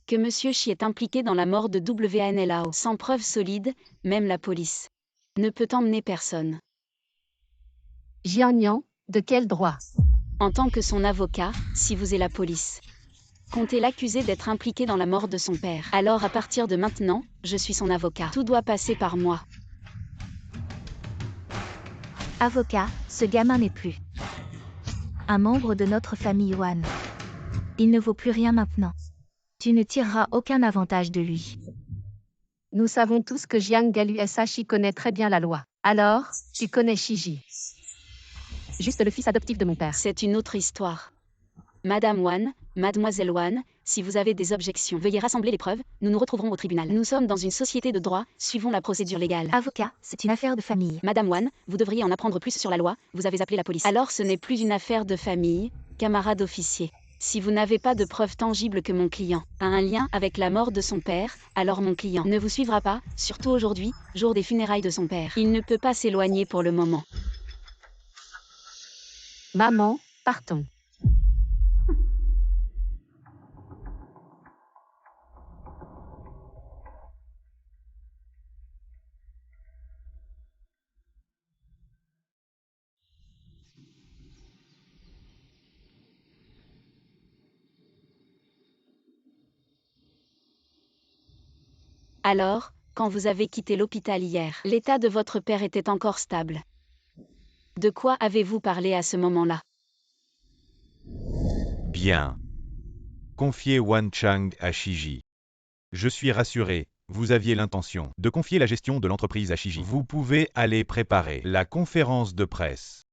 Que Monsieur Shi est impliqué dans la mort de WNLAO. Sans preuves solides, même la police ne peut emmener personne. Jianyan, de quel droit? En tant que son avocat, si vous et la police comptez l'accuser d'être impliqué dans la mort de son père. Alors à partir de maintenant, je suis son avocat. Tout doit passer par moi. Avocat, ce gamin n'est plus un membre de notre famille Wan. Il ne vaut plus rien maintenant. Tu ne tireras aucun avantage de lui. Nous savons tous que Jiang Galu-Sashi connaît très bien la loi. Alors, tu connais Shiji. Juste le fils adoptif de mon père. C'est une autre histoire. Madame Wan, Mademoiselle Wan, si vous avez des objections, veuillez rassembler les preuves, nous nous retrouverons au tribunal. Nous sommes dans une société de droit, suivons la procédure légale. Avocat, c'est une affaire de famille. Madame Wan, vous devriez en apprendre plus sur la loi, vous avez appelé la police. Alors ce n'est plus une affaire de famille, camarade officier. Si vous n'avez pas de preuves tangibles que mon client a un lien avec la mort de son père, alors mon client ne vous suivra pas, surtout aujourd'hui, jour des funérailles de son père. Il ne peut pas s'éloigner pour le moment. Maman, partons. Alors, quand vous avez quitté l'hôpital hier, l'état de votre père était encore stable. De quoi avez-vous parlé à ce moment-là? Bien. Confiez Wan Chang à Shiji. Je suis rassuré, vous aviez l'intention de confier la gestion de l'entreprise à Shiji. Vous pouvez aller préparer la conférence de presse.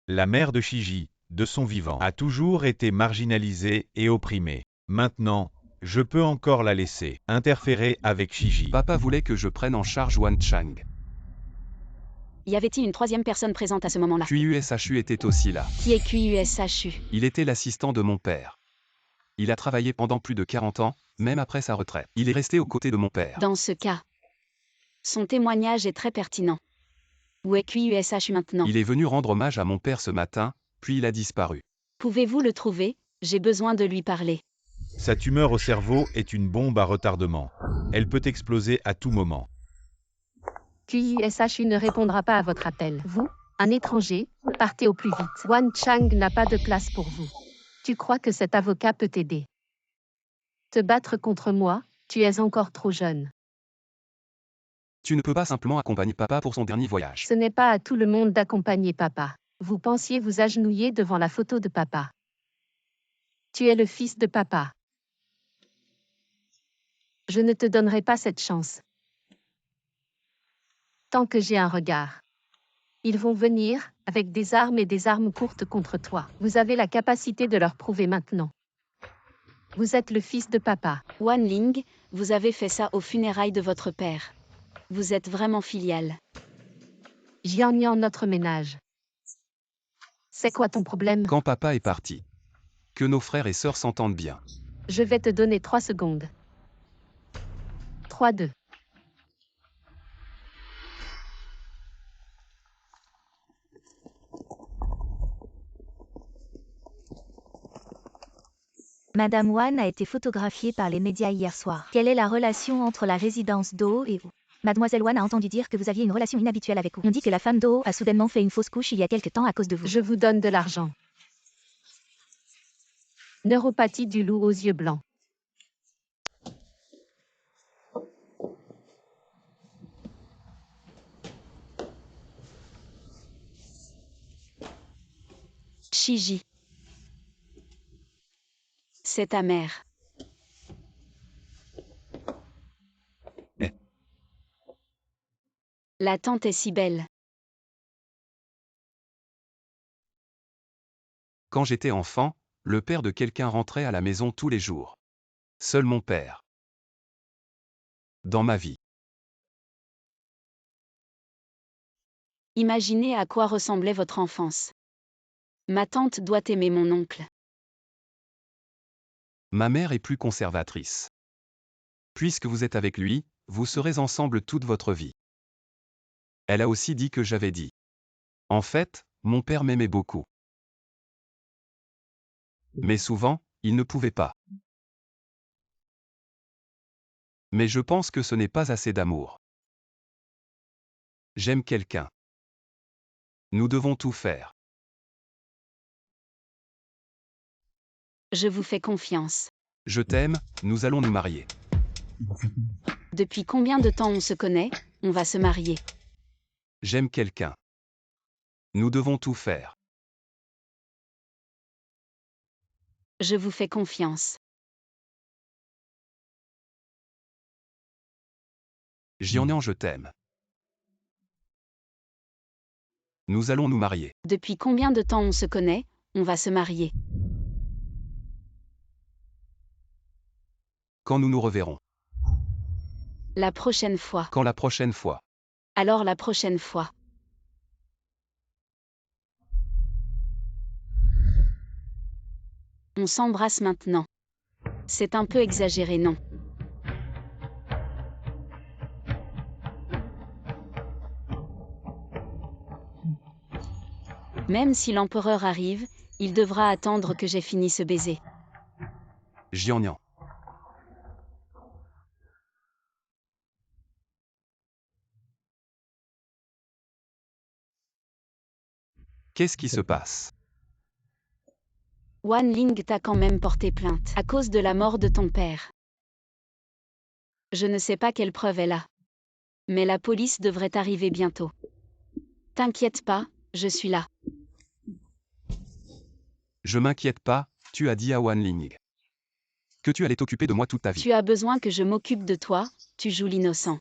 La mère de Shiji, de son vivant, a toujours été marginalisée et opprimée. Maintenant, je peux encore la laisser interférer avec Shiji. Papa voulait que je prenne en charge Wan Chang. Y avait-il une troisième personne présente à ce moment-là? QUSHU était aussi là. Qui est QUSHU? Il était l'assistant de mon père. Il a travaillé pendant plus de 40 ans, même après sa retraite. Il est resté aux côtés de mon père. Dans ce cas, son témoignage est très pertinent. Où est QUSHU maintenant? Il est venu rendre hommage à mon père ce matin, puis il a disparu. Pouvez-vous le trouver? J'ai besoin de lui parler. Sa tumeur au cerveau est une bombe à retardement. Elle peut exploser à tout moment. QUSHU ne répondra pas à votre appel. Vous, un étranger, partez au plus vite. Wan Chang n'a pas de place pour vous. Tu crois que cet avocat peut t'aider? Te battre contre moi, tu es encore trop jeune. Tu ne peux pas simplement accompagner papa pour son dernier voyage. Ce n'est pas à tout le monde d'accompagner papa. Vous pensiez vous agenouiller devant la photo de papa. Tu es le fils de papa. Je ne te donnerai pas cette chance. Tant que j'ai un regard. Ils vont venir, avec des armes et des armes courtes contre toi. Vous avez la capacité de leur prouver maintenant. Vous êtes le fils de papa. Wan Ling, vous avez fait ça aux funérailles de votre père. Vous êtes vraiment filial. Jian notre ménage. C'est quoi ton problème? Quand papa est parti. Que nos frères et sœurs s'entendent bien. Je vais te donner 3 secondes. 3, 2. Madame Wan a été photographiée par les médias hier soir. Quelle est la relation entre la résidence Do et vous? Mademoiselle Wan a entendu dire que vous aviez une relation inhabituelle avec vous. On dit que la femme Do a soudainement fait une fausse couche il y a quelque temps à cause de vous. Je vous donne de l'argent. Neuropathie du loup aux yeux blancs. Shiji. C'est ta mère. La tante est si belle. Quand j'étais enfant, le père de quelqu'un rentrait à la maison tous les jours. Seul mon père. Dans ma vie. Imaginez à quoi ressemblait votre enfance. Ma tante doit aimer mon oncle. Ma mère est plus conservatrice. Puisque vous êtes avec lui, vous serez ensemble toute votre vie. Elle a aussi dit que j'avais dit. En fait, mon père m'aimait beaucoup. Mais souvent, il ne pouvait pas. Mais je pense que ce n'est pas assez d'amour. J'aime quelqu'un. Nous devons tout faire. Je vous fais confiance. Je t'aime, nous allons nous marier. Depuis combien de temps on se connaît? On va se marier. J'aime quelqu'un. Nous devons tout faire. Je vous fais confiance. Jian, je t'aime. Nous allons nous marier. Depuis combien de temps on se connaît? On va se marier. Quand nous nous reverrons. La prochaine fois. Quand la prochaine fois. Alors la prochaine fois. On s'embrasse maintenant. C'est un peu exagéré, non? Même si l'empereur arrive, il devra attendre que j'ai fini ce baiser. Jian. Qu'est-ce qui se passe? Wan Ling t'a quand même porté plainte à cause de la mort de ton père. Je ne sais pas quelle preuve elle a. Mais la police devrait arriver bientôt. T'inquiète pas, je suis là. Je m'inquiète pas, tu as dit à Wan Ling. Que tu allais t'occuper de moi toute ta vie. Tu as besoin que je m'occupe de toi, tu joues l'innocent.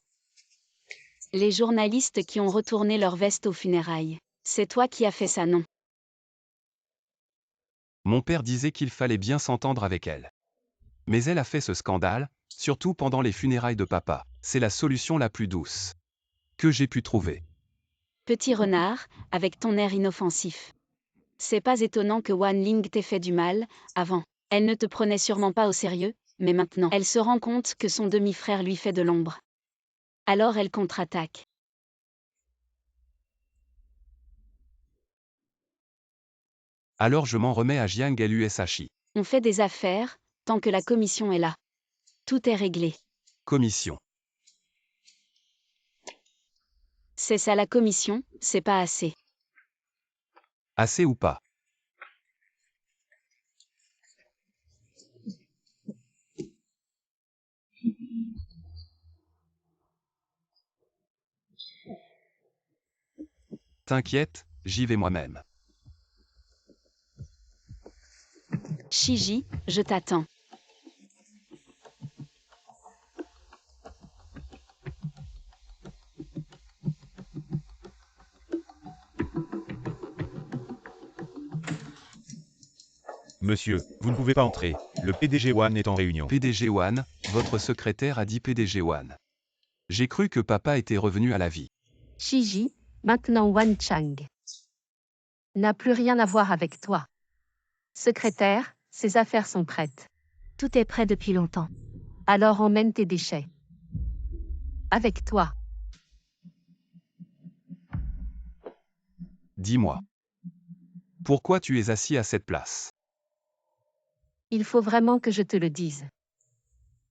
Les journalistes qui ont retourné leur veste aux funérailles. C'est toi qui as fait ça, non? Mon père disait qu'il fallait bien s'entendre avec elle. Mais elle a fait ce scandale, surtout pendant les funérailles de papa. C'est la solution la plus douce que j'ai pu trouver. Petit renard, avec ton air inoffensif. C'est pas étonnant que Wan Ling t'ait fait du mal, avant. Elle ne te prenait sûrement pas au sérieux, mais maintenant, elle se rend compte que son demi-frère lui fait de l'ombre. Alors elle contre-attaque. Alors je m'en remets à Jiang et l'USHI. On fait des affaires, tant que la commission est là. Tout est réglé. Commission. C'est ça la commission, c'est pas assez. Assez ou pas? T'inquiète, j'y vais moi-même. Shiji, je t'attends. Monsieur, vous ne pouvez pas entrer. Le PDG Wan est en réunion. PDG Wan, votre secrétaire a dit PDG Wan. J'ai cru que papa était revenu à la vie. Shiji, maintenant Wan Chang n'a plus rien à voir avec toi. Secrétaire, ses affaires sont prêtes. Tout est prêt depuis longtemps. Alors emmène tes déchets. Avec toi. Dis-moi. Pourquoi tu es assis à cette place? Il faut vraiment que je te le dise.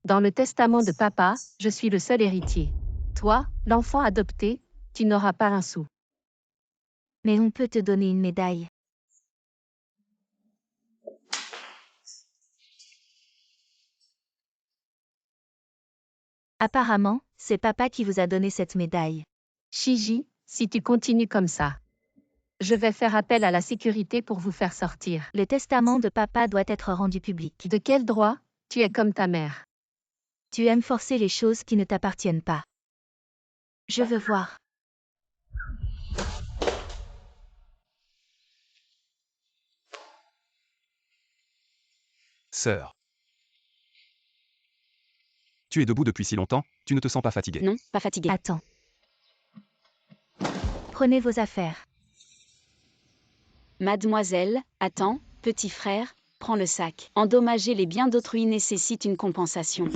Dans le testament de papa, je suis le seul héritier. Toi, l'enfant adopté, tu n'auras pas un sou. Mais on peut te donner une médaille. Apparemment, c'est papa qui vous a donné cette médaille. Shiji, si tu continues comme ça, je vais faire appel à la sécurité pour vous faire sortir. Le testament de papa doit être rendu public. De quel droit? Tu es comme ta mère. Tu aimes forcer les choses qui ne t'appartiennent pas. Je veux voir. Sœur. Tu es debout depuis si longtemps, tu ne te sens pas fatigué? Non, pas fatigué. Attends. Prenez vos affaires. Mademoiselle, attends, petit frère, prends le sac. Endommager les biens d'autrui nécessite une compensation.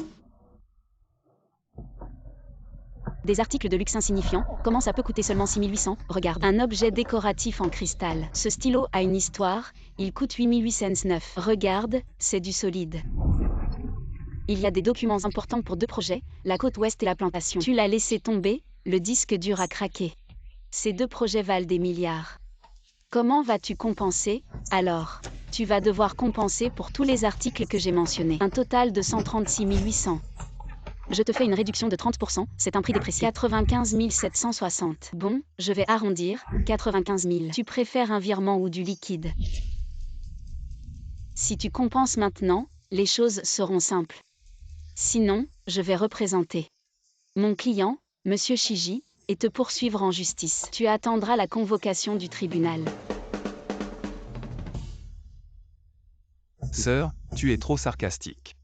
Des articles de luxe insignifiants, comment ça peut coûter seulement 6800? Regarde, un objet décoratif en cristal. Ce stylo a une histoire, il coûte 8809. Regarde, c'est du solide. Il y a des documents importants pour 2 projets, la côte ouest et la plantation. Tu l'as laissé tomber, le disque dur a craqué. Ces 2 projets valent des milliards. Comment vas-tu compenser, alors? Tu vas devoir compenser pour tous les articles que j'ai mentionnés. Un total de 136 800. Je te fais une réduction de 30%, c'est un prix déprécié. 95 760. Bon, je vais arrondir, 95 000. Tu préfères un virement ou du liquide? Si tu compenses maintenant, les choses seront simples. Sinon, je vais représenter mon client, Monsieur Shiji, et te poursuivre en justice. Tu attendras la convocation du tribunal. Sœur, tu es trop sarcastique.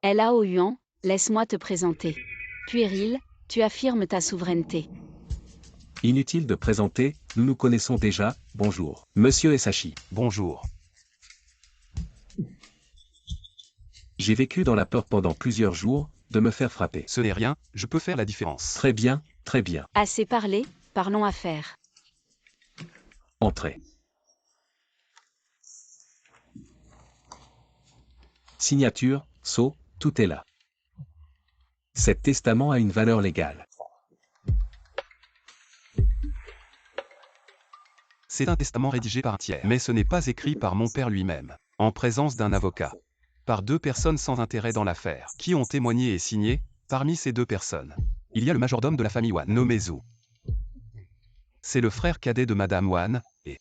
Lao Yuan, laisse-moi te présenter. Puéril, tu affirmes ta souveraineté. Inutile de présenter, nous nous connaissons déjà, bonjour. Monsieur Esashi. Bonjour. J'ai vécu dans la peur pendant plusieurs jours, de me faire frapper. Ce n'est rien, je peux faire la différence. Très bien, très bien. Assez parlé, parlons affaires. Entrez. Signature, sceau, tout est là. Cet testament a une valeur légale. C'est un testament rédigé par un tiers, mais ce n'est pas écrit par mon père lui-même, en présence d'un avocat. Par 2 personnes sans intérêt dans l'affaire, qui ont témoigné et signé. Parmi ces 2 personnes, il y a le majordome de la famille Wan, nommé Zhu. C'est le frère cadet de Madame Wan, et...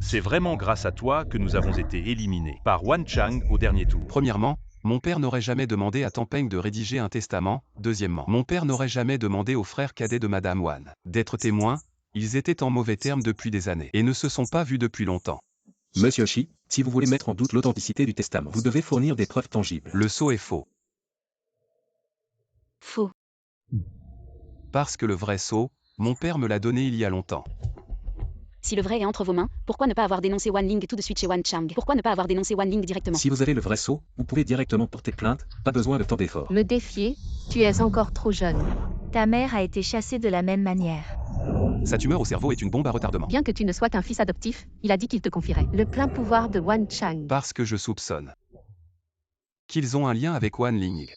C'est vraiment grâce à toi que nous avons été éliminés par Wan Chang au dernier tour. Premièrement, mon père n'aurait jamais demandé à Tampeng de rédiger un testament. Deuxièmement, mon père n'aurait jamais demandé au frère cadet de Madame Wan d'être témoin. Ils étaient en mauvais termes depuis des années, et ne se sont pas vus depuis longtemps. Monsieur Shi, si vous voulez mettre en doute l'authenticité du testament, vous devez fournir des preuves tangibles. Le sceau est faux. Faux. Parce que le vrai sceau, mon père me l'a donné il y a longtemps. Si le vrai est entre vos mains, pourquoi ne pas avoir dénoncé Wan Ling tout de suite chez Wan Chang? Pourquoi ne pas avoir dénoncé Wan Ling directement? Si vous avez le vrai sceau, vous pouvez directement porter plainte, pas besoin de tant d'efforts. Me défier, tu es encore trop jeune. Ta mère a été chassée de la même manière. Sa tumeur au cerveau est une bombe à retardement. Bien que tu ne sois qu'un fils adoptif, il a dit qu'il te confierait le plein pouvoir de Wan Chang. Parce que je soupçonne qu'ils ont un lien avec Wan Ling.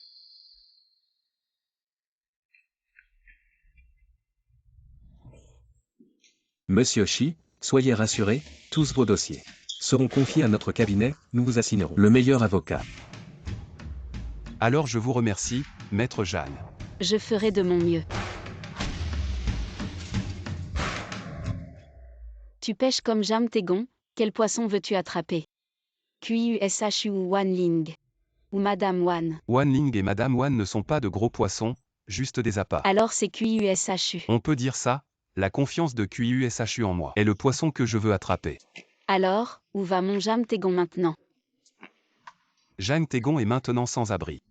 Monsieur Shi, soyez rassuré, tous vos dossiers seront confiés à notre cabinet, nous vous assignerons le meilleur avocat. Alors je vous remercie, Maître Jeanne. Je ferai de mon mieux. Tu pêches comme Jam Tegon, quel poisson veux-tu attraper? QUSHU ou Wan Ling? Ou Madame Wan? Wan Ling et Madame Wan ne sont pas de gros poissons, juste des appâts. Alors c'est QUSHU. On peut dire ça, la confiance de QUSHU en moi est le poisson que je veux attraper. Alors, où va mon Jam Tegon maintenant? Jang Tegon est maintenant sans abri.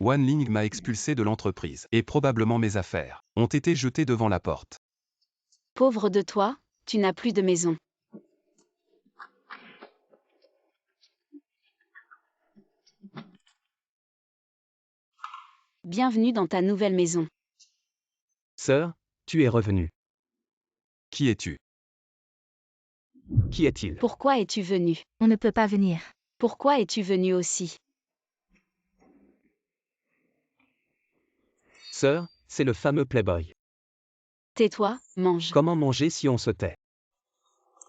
Wan Ling m'a expulsé de l'entreprise, et probablement mes affaires ont été jetées devant la porte. Pauvre de toi, tu n'as plus de maison. Bienvenue dans ta nouvelle maison. Sœur, tu es revenue. Qui es-tu? Qui est-il? Pourquoi es-tu venu? On ne peut pas venir. Pourquoi es-tu venu aussi? Sœur, c'est le fameux Playboy. Tais-toi, mange. Comment manger si on se tait?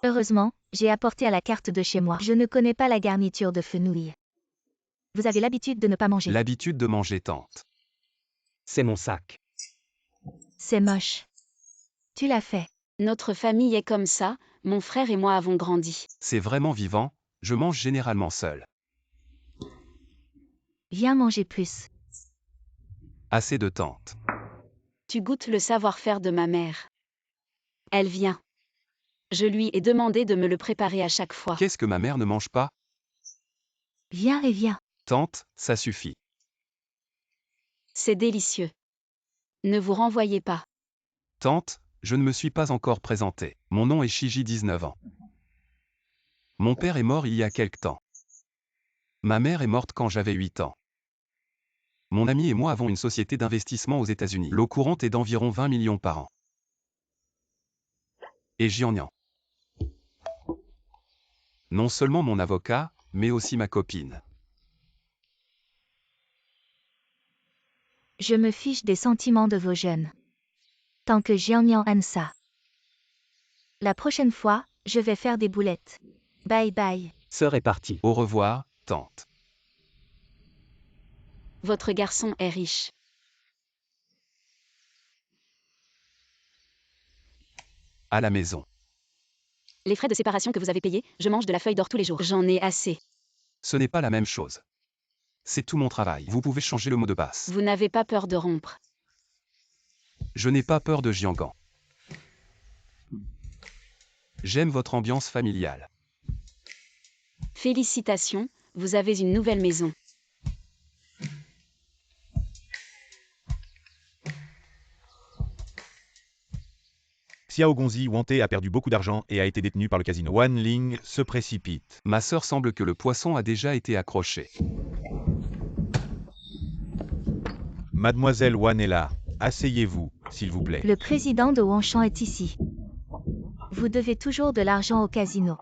Heureusement, j'ai apporté à la carte de chez moi. Je ne connais pas la garniture de fenouil. Vous avez l'habitude de ne pas manger. L'habitude de manger tante. C'est mon sac. C'est moche. Tu l'as fait. Notre famille est comme ça, mon frère et moi avons grandi. C'est vraiment vivant, je mange généralement seul. Viens manger plus. Assez de tante. Tu goûtes le savoir-faire de ma mère. Elle vient. Je lui ai demandé de me le préparer à chaque fois. Qu'est-ce que ma mère ne mange pas? Viens et viens. Tante, ça suffit. C'est délicieux. Ne vous renvoyez pas. Tante, je ne me suis pas encore présenté. Mon nom est Shiji, 19 ans. Mon père est mort il y a quelque temps. Ma mère est morte quand j'avais 8 ans. Mon ami et moi avons une société d'investissement aux États-Unis. L'eau courante est d'environ 20 millions par an. Et Jianyan. Non seulement mon avocat, mais aussi ma copine. Je me fiche des sentiments de vos jeunes. Tant que Jianyan aime ça. La prochaine fois, je vais faire des boulettes. Bye bye. Sœur est partie. Au revoir, tante. Votre garçon est riche. À la maison. Les frais de séparation que vous avez payés, je mange de la feuille d'or tous les jours. J'en ai assez. Ce n'est pas la même chose. C'est tout mon travail. Vous pouvez changer le mot de passe. Vous n'avez pas peur de rompre. Je n'ai pas peur de Jiangan. J'aime votre ambiance familiale. Félicitations, vous avez une nouvelle maison. Xiao Gongzi Wante a perdu beaucoup d'argent et a été détenu par le casino. Wan Ling se précipite. Ma sœur semble que le poisson a déjà été accroché. Mademoiselle Wan est là. Asseyez-vous, s'il vous plaît. Le président de Wanshan est ici. Vous devez toujours de l'argent au casino.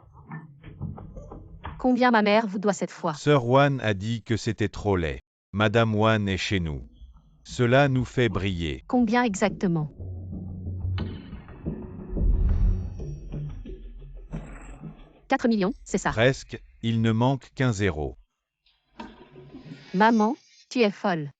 Combien ma mère vous doit cette fois? Sœur Wan a dit que c'était trop laid. Madame Wan est chez nous. Cela nous fait briller. Combien exactement? « 4 millions, c'est ça. Presque, il ne manque qu'un zéro. Maman, tu es folle.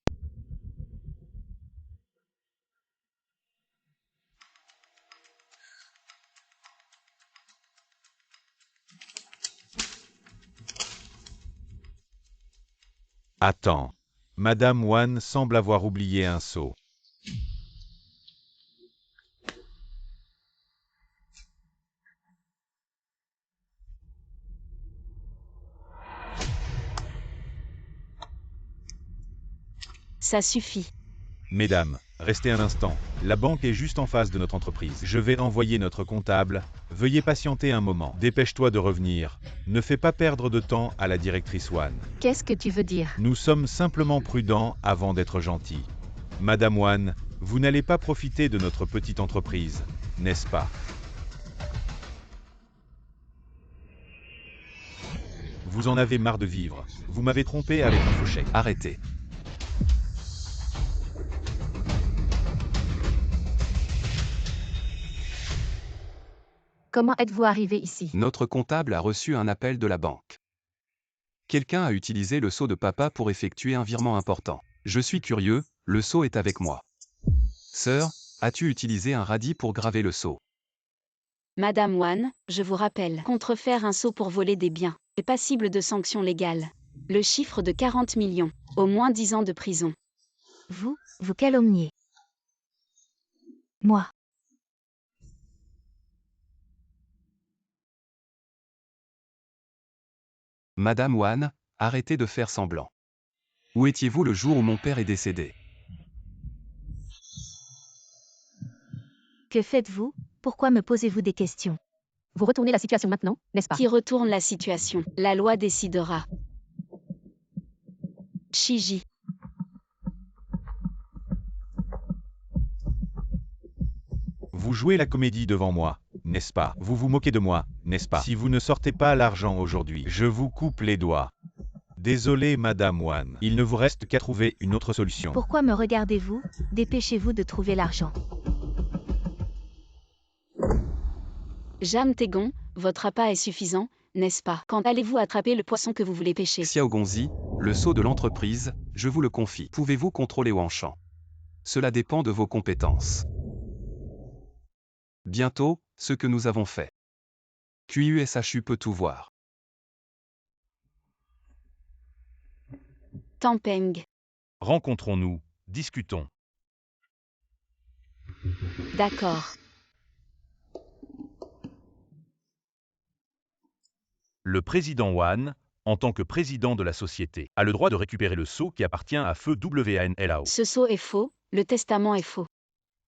Attends. Madame Wan semble avoir oublié un seau. Ça suffit. Mesdames, restez un instant. La banque est juste en face de notre entreprise. Je vais envoyer notre comptable. Veuillez patienter un moment. Dépêche-toi de revenir. Ne fais pas perdre de temps à la directrice Wan. Qu'est-ce que tu veux dire? Nous sommes simplement prudents avant d'être gentils. Madame Wan, vous n'allez pas profiter de notre petite entreprise. n'est-ce pas? Vous en avez marre de vivre. Vous m'avez trompé avec un faux chèque. Arrêtez. Comment êtes-vous arrivé ici? Notre comptable a reçu un appel de la banque. Quelqu'un a utilisé le sceau de papa pour effectuer un virement important. Je suis curieux, le sceau est avec moi. Sœur, as-tu utilisé un radis pour graver le sceau? Madame Wan, je vous rappelle, contrefaire un sceau pour voler des biens est passible de sanctions légales. Le chiffre de 40 millions, au moins 10 ans de prison. Vous calomniez. Moi. Madame Wan, arrêtez de faire semblant. Où étiez-vous le jour où mon père est décédé? Que faites-vous? Pourquoi me posez-vous des questions? Vous retournez la situation maintenant, n'est-ce pas? Qui retourne la situation? La loi décidera. Shiji. Vous jouez la comédie devant moi, n'est-ce pas? Vous vous moquez de moi, n'est-ce pas? Si vous ne sortez pas l'argent aujourd'hui, je vous coupe les doigts. Désolé Madame Wan, il ne vous reste qu'à trouver une autre solution. Pourquoi me regardez-vous? Dépêchez-vous de trouver l'argent. Jam Taegon, votre appât est suffisant, n'est-ce pas? Quand allez-vous attraper le poisson que vous voulez pêcher? Xiao Gongzi, le sceau de l'entreprise, je vous le confie. Pouvez-vous contrôler Wanshan? Cela dépend de vos compétences. Bientôt, ce que nous avons fait. QUSHU peut tout voir. Tampeng. Rencontrons-nous, discutons. D'accord. Le président Wan, en tant que président de la société, a le droit de récupérer le sceau qui appartient à feu WANLAO. Ce sceau est faux, le testament est faux.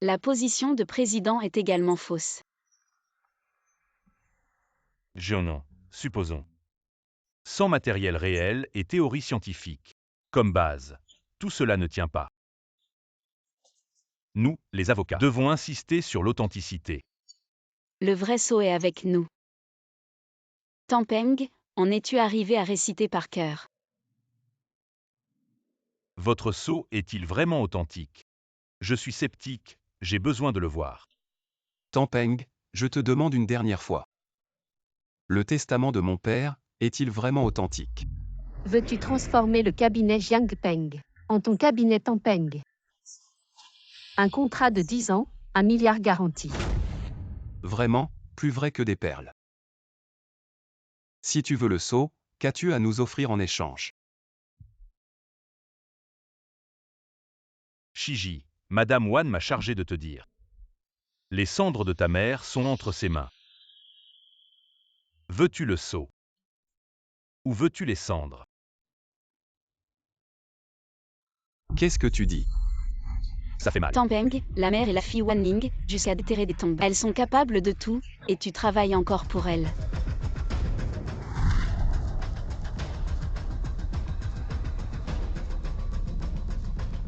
La position de président est également fausse. Jeonon, supposons. Sans matériel réel et théorie scientifique. Comme base, tout cela ne tient pas. Nous, les avocats, devons insister sur l'authenticité. Le vrai sceau est avec nous. Tampeng, en es-tu arrivé à réciter par cœur? Votre sceau est-il vraiment authentique? Je suis sceptique, j'ai besoin de le voir. Tampeng, je te demande une dernière fois. Le testament de mon père, est-il vraiment authentique? Veux-tu transformer le cabinet Jiangpeng en ton cabinet Tampeng? Un contrat de 10 ans, 1 milliard garanti. Vraiment, plus vrai que des perles. Si tu veux le sceau, qu'as-tu à nous offrir en échange? Shiji, Madame Wan m'a chargé de te dire. Les cendres de ta mère sont entre ses mains. Veux-tu le sceau? Ou veux-tu les cendres? Qu'est-ce que tu dis? Ça fait mal. Tampeng, la mère et la fille Wanling, jusqu'à déterrer des tombes. Elles sont capables de tout, et tu travailles encore pour elles.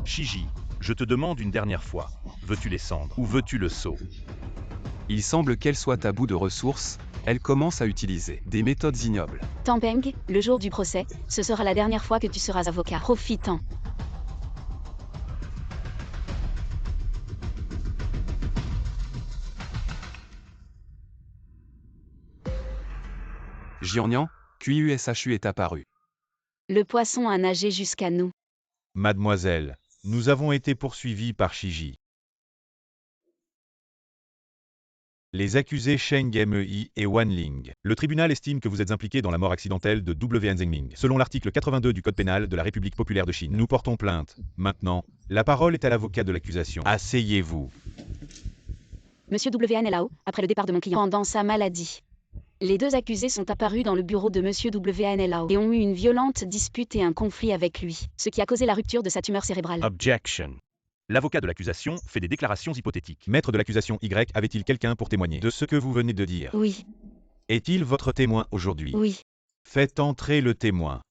Shiji, je te demande une dernière fois. Veux-tu les cendres? Ou veux-tu le sceau? Il semble qu'elle soit à bout de ressources, elle commence à utiliser des méthodes ignobles. Tampeng, le jour du procès, ce sera la dernière fois que tu seras avocat. Profitant. Jiangnan, QUSHU est apparu. Le poisson a nagé jusqu'à nous. Mademoiselle, nous avons été poursuivis par Shiji. Les accusés Sheng Mei et Wan Ling. Le tribunal estime que vous êtes impliqué dans la mort accidentelle de W. Zhengming. Selon l'article 82 du Code pénal de la République populaire de Chine, nous portons plainte. Maintenant, la parole est à l'avocat de l'accusation. Asseyez-vous. Monsieur WNLAO, après le départ de mon client pendant sa maladie. Les deux accusés sont apparus dans le bureau de Monsieur WNLAO et ont eu une violente dispute et un conflit avec lui, ce qui a causé la rupture de sa tumeur cérébrale. Objection. L'avocat de l'accusation fait des déclarations hypothétiques. Maître de l'accusation Y, avait-il quelqu'un pour témoigner de ce que vous venez de dire? Oui. Est-il votre témoin aujourd'hui? Oui. Faites entrer le témoin.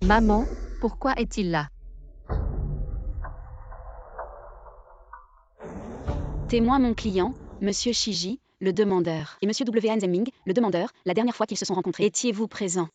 Maman, Pourquoi est-il là? Témoin mon client, Monsieur Shiji, le demandeur, et Monsieur W.N. Zemming, le demandeur, la dernière fois qu'ils se sont rencontrés. Étiez-vous présent?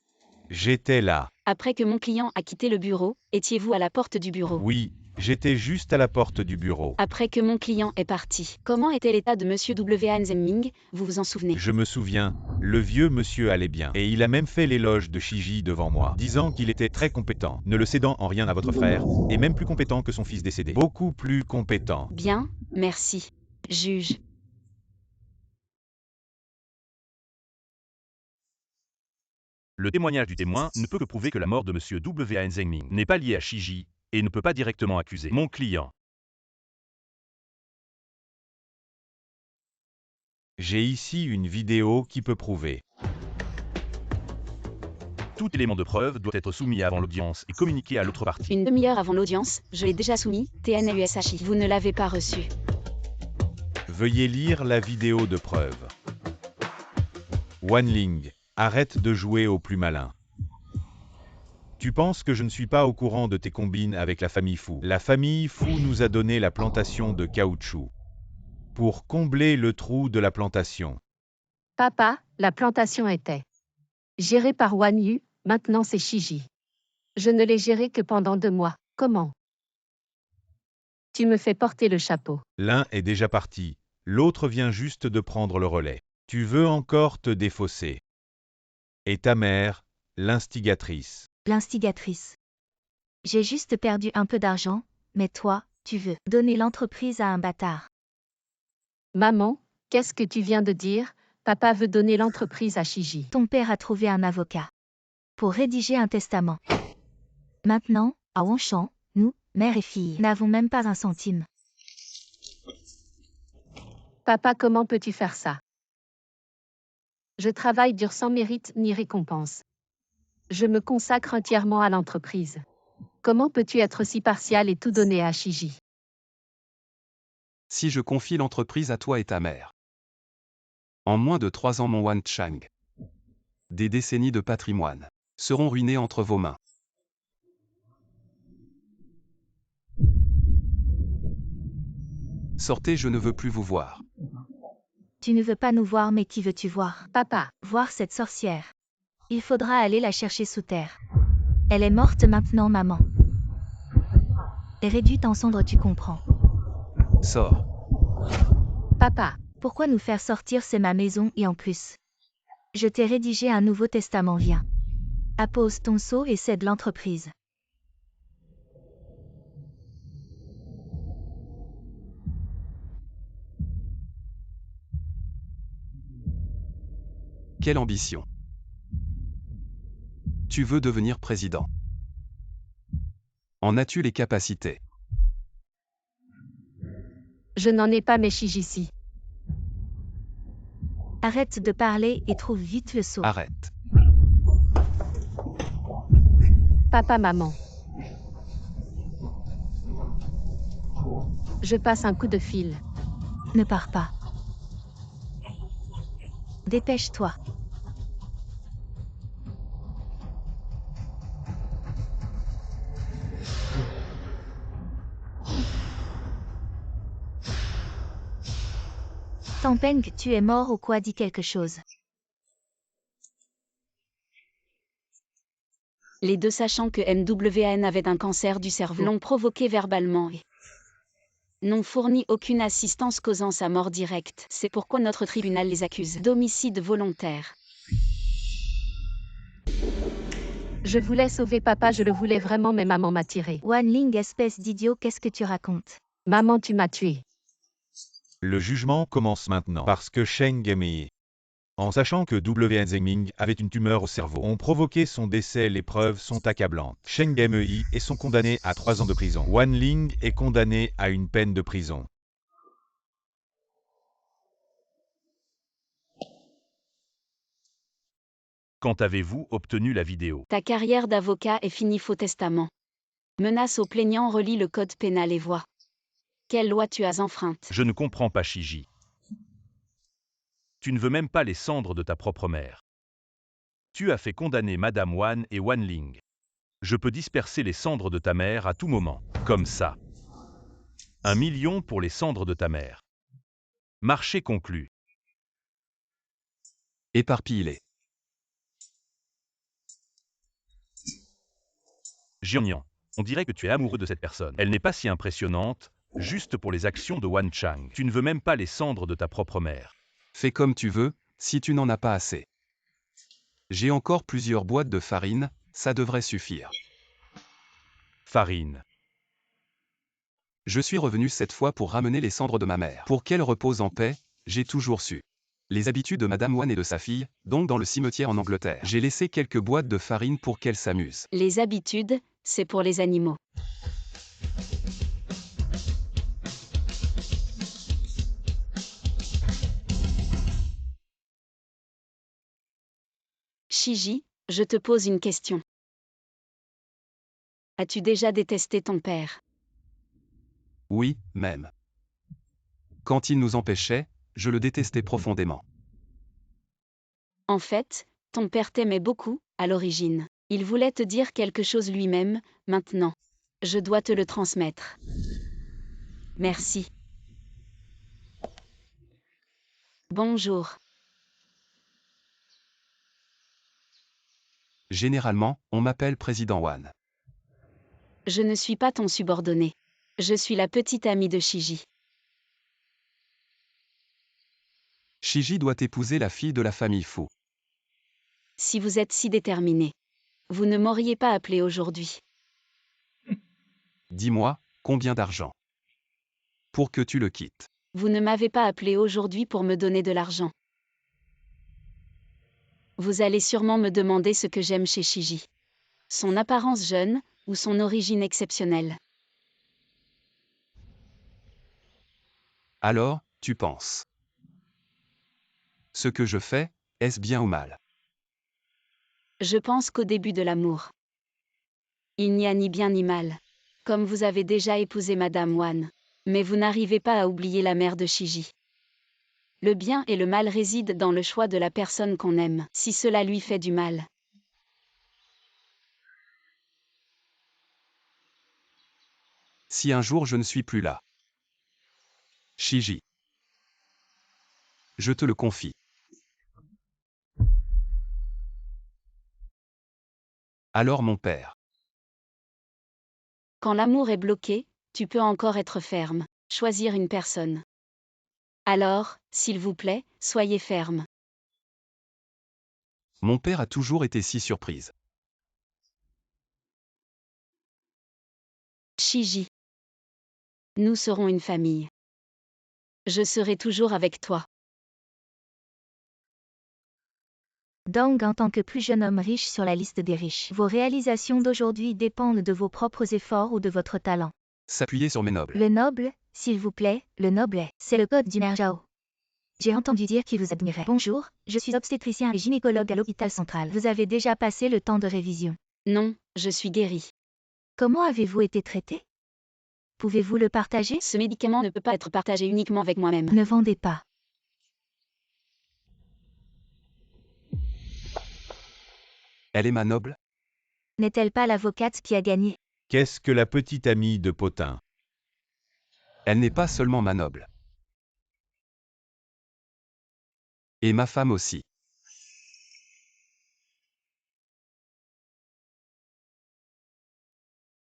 J'étais là. Après que mon client a quitté le bureau, étiez-vous à la porte du bureau? Oui, j'étais juste à la porte du bureau. Après que mon client est parti, comment était l'état de Monsieur W.N. Zemming, vous vous en souvenez? Je me souviens, le vieux monsieur allait bien, et il a même fait l'éloge de Shiji devant moi, disant qu'il était très compétent, ne le cédant en rien à votre frère, et même plus compétent que son fils décédé. Beaucoup plus compétent. Bien, merci. Juge. Le témoignage du témoin ne peut que prouver que la mort de M. W.N. Zemming n'est pas liée à Shiji et ne peut pas directement accuser mon client. J'ai ici une vidéo qui peut prouver. Tout élément de preuve doit être soumis avant l'audience et communiqué à l'autre partie. Une demi-heure avant l'audience, je l'ai déjà soumis, TNUSHI. Vous ne l'avez pas reçu. Veuillez lire la vidéo de preuve. Wanling, arrête de jouer au plus malin. Tu penses que je ne suis pas au courant de tes combines avec la famille Fu. La famille Fu nous a donné la plantation de caoutchouc. Pour combler le trou de la plantation. Papa, la plantation était gérée par Wan Yu, maintenant c'est Shiji. Je ne l'ai gérée que pendant 2 mois. Comment? Tu me fais porter le chapeau. L'un est déjà parti, l'autre vient juste de prendre le relais. Tu veux encore te défausser. Et ta mère, l'instigatrice. L'instigatrice. J'ai juste perdu un peu d'argent, mais toi, tu veux donner l'entreprise à un bâtard. Maman, qu'est-ce que tu viens de dire? Papa veut donner l'entreprise à Shiji. Ton père a trouvé un avocat pour rédiger un testament. Maintenant, à Wanshan, nous, mère et fille, n'avons même pas un centime. Papa, comment peux-tu faire ça? Je travaille dur sans mérite ni récompense. Je me consacre entièrement à l'entreprise. Comment peux-tu être si partial et tout donner à Shiji? Si je confie l'entreprise à toi et ta mère. En moins de 3 ans, mon Wan Chang. Des décennies de patrimoine seront ruinées entre vos mains. Sortez, je ne veux plus vous voir. Tu ne veux pas nous voir, mais qui veux-tu voir? Papa, Voir cette sorcière. Il faudra aller la chercher sous terre. Elle est morte maintenant, maman. Et réduite en cendres, tu comprends. Sors. papa, Pourquoi nous faire sortir? C'est ma maison et en plus. Je t'ai rédigé un nouveau testament, viens. Appose ton sceau et cède l'entreprise. Quelle ambition. Tu veux devenir président. En as-tu les capacités? je n'en ai pas mes Shiji. Arrête de parler et trouve vite le sceau. Arrête. Papa, maman. Je passe un coup de fil. Ne pars pas. Dépêche-toi. Tampeng, tu es mort ou quoi? Dis quelque chose. Les deux, sachant que MWN avait un cancer du cerveau, l'ont provoqué verbalement et n'ont fourni aucune assistance causant sa mort directe. C'est pourquoi notre tribunal les accuse d'homicide volontaire. Je voulais sauver papa, je le voulais vraiment, mais maman m'a tiré. Wanling, espèce d'idiot, qu'est-ce que tu racontes? Maman, tu m'as tué. Le jugement commence maintenant parce que Cheng Gaimei, en sachant que W.N. Zemming avait une tumeur au cerveau, ont provoqué son décès. Les preuves sont accablantes. Cheng Gaimei et sont condamnés à 3 ans de prison. Wanling est condamné à une peine de prison. Quand avez-vous obtenu la vidéo? Ta carrière d'avocat est finie. Faux testament. Menace au plaignant. Relis le code pénal et vois. Quelle loi tu as enfreinte? Je ne comprends pas, Shiji. Tu ne veux même pas les cendres de ta propre mère. Tu as fait condamner Madame Wan et Wanling. Je peux disperser les cendres de ta mère à tout moment, comme ça. 1 million pour les cendres de ta mère. Marché conclu. Éparpille-les. Jianyan, on dirait que tu es amoureux de cette personne. Elle n'est pas si impressionnante, juste pour les actions de Wan Chang. Tu ne veux même pas les cendres de ta propre mère. Fais comme tu veux, si tu n'en as pas assez. J'ai encore plusieurs boîtes de farine, ça devrait suffire. Farine. Je suis revenu cette fois pour ramener les cendres de ma mère. Pour qu'elle repose en paix, j'ai toujours su. Les habitudes de Madame Wan et de sa fille, donc dans le cimetière en Angleterre. J'ai laissé quelques boîtes de farine pour qu'elle s'amuse. Les habitudes, c'est pour les animaux. Shiji, je te pose une question. As-tu déjà détesté ton père? Oui, même. Quand il nous empêchait, je le détestais profondément. En fait, ton père t'aimait beaucoup, à l'origine. Il voulait te dire quelque chose lui-même, maintenant. Je dois te le transmettre. Merci. Bonjour. Généralement, on m'appelle Président Wan. Je ne suis pas ton subordonné. Je suis la petite amie de Shiji. Shiji doit épouser la fille de la famille Fu. Si vous êtes si déterminé, vous ne m'auriez pas appelé aujourd'hui. Dis-moi, combien d'argent? Pour que tu le quittes. Vous ne m'avez pas appelé aujourd'hui pour me donner de l'argent. Vous allez sûrement me demander ce que j'aime chez Shiji. Son apparence jeune, ou son origine exceptionnelle. Alors, tu penses. Ce que je fais, est-ce bien ou mal? Je pense qu'au début de l'amour, il n'y a ni bien ni mal. Comme vous avez déjà épousé Madame Wan. Mais vous n'arrivez pas à oublier la mère de Shiji. Le bien et le mal résident dans le choix de la personne qu'on aime, si cela lui fait du mal. Si un jour je ne suis plus là. Shiji. Je te le confie. Alors mon père. Quand l'amour est bloqué, tu peux encore être ferme, choisir une personne. Alors, s'il vous plaît, soyez ferme. Mon père a toujours été si surprise. Shiji. Nous serons une famille. Je serai toujours avec toi. Dong en tant que plus jeune homme riche sur la liste des riches. Vos réalisations d'aujourd'hui dépendent de vos propres efforts ou de votre talent. S'appuyer sur mes nobles. Le noble, s'il vous plaît, le noble, c'est le code du nerf Jao. J'ai entendu dire qu'il vous admirait. Bonjour, je suis obstétricien et gynécologue à l'hôpital central. Vous avez déjà passé le temps de révision. Non, je suis guérie. Comment avez-vous été traité? Pouvez-vous le partager? Ce médicament ne peut pas être partagé uniquement avec moi-même. Ne vendez pas. Elle est ma noble? N'est-elle pas l'avocate qui a gagné? Qu'est-ce que la petite amie de Potin? Elle n'est pas seulement ma noble. Et ma femme aussi.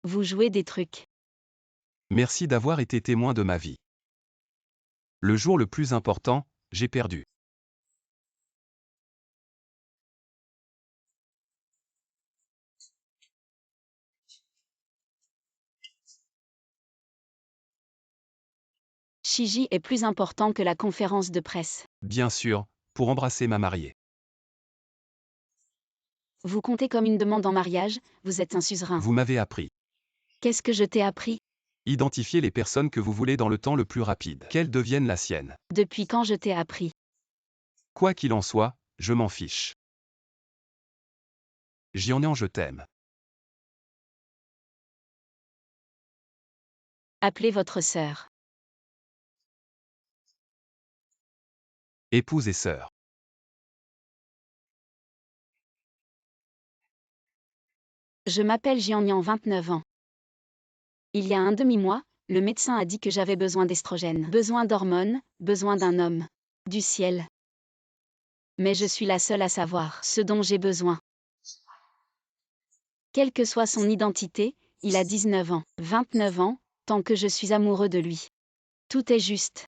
Vous jouez des trucs. Merci d'avoir été témoin de ma vie. Le jour le plus important, j'ai perdu. Shiji est plus important que la conférence de presse. Bien sûr, pour embrasser ma mariée. Vous comptez comme une demande en mariage, vous êtes un suzerain. Vous m'avez appris. Qu'est-ce que je t'ai appris? Identifiez les personnes que vous voulez dans le temps le plus rapide. Qu'elles deviennent la sienne. Depuis quand je t'ai appris? Quoi qu'il en soit, je m'en fiche. Jianyan, je t'aime. Appelez votre sœur. Épouse et sœur. Je m'appelle Jian, 29 ans. Il y a un demi-mois, le médecin a dit que j'avais besoin d'estrogène, besoin d'hormones, besoin d'un homme. Du ciel. Mais je suis la seule à savoir ce dont j'ai besoin. Quelle que soit son identité, il a 19 ans, 29 ans, tant que je suis amoureux de lui. Tout est juste.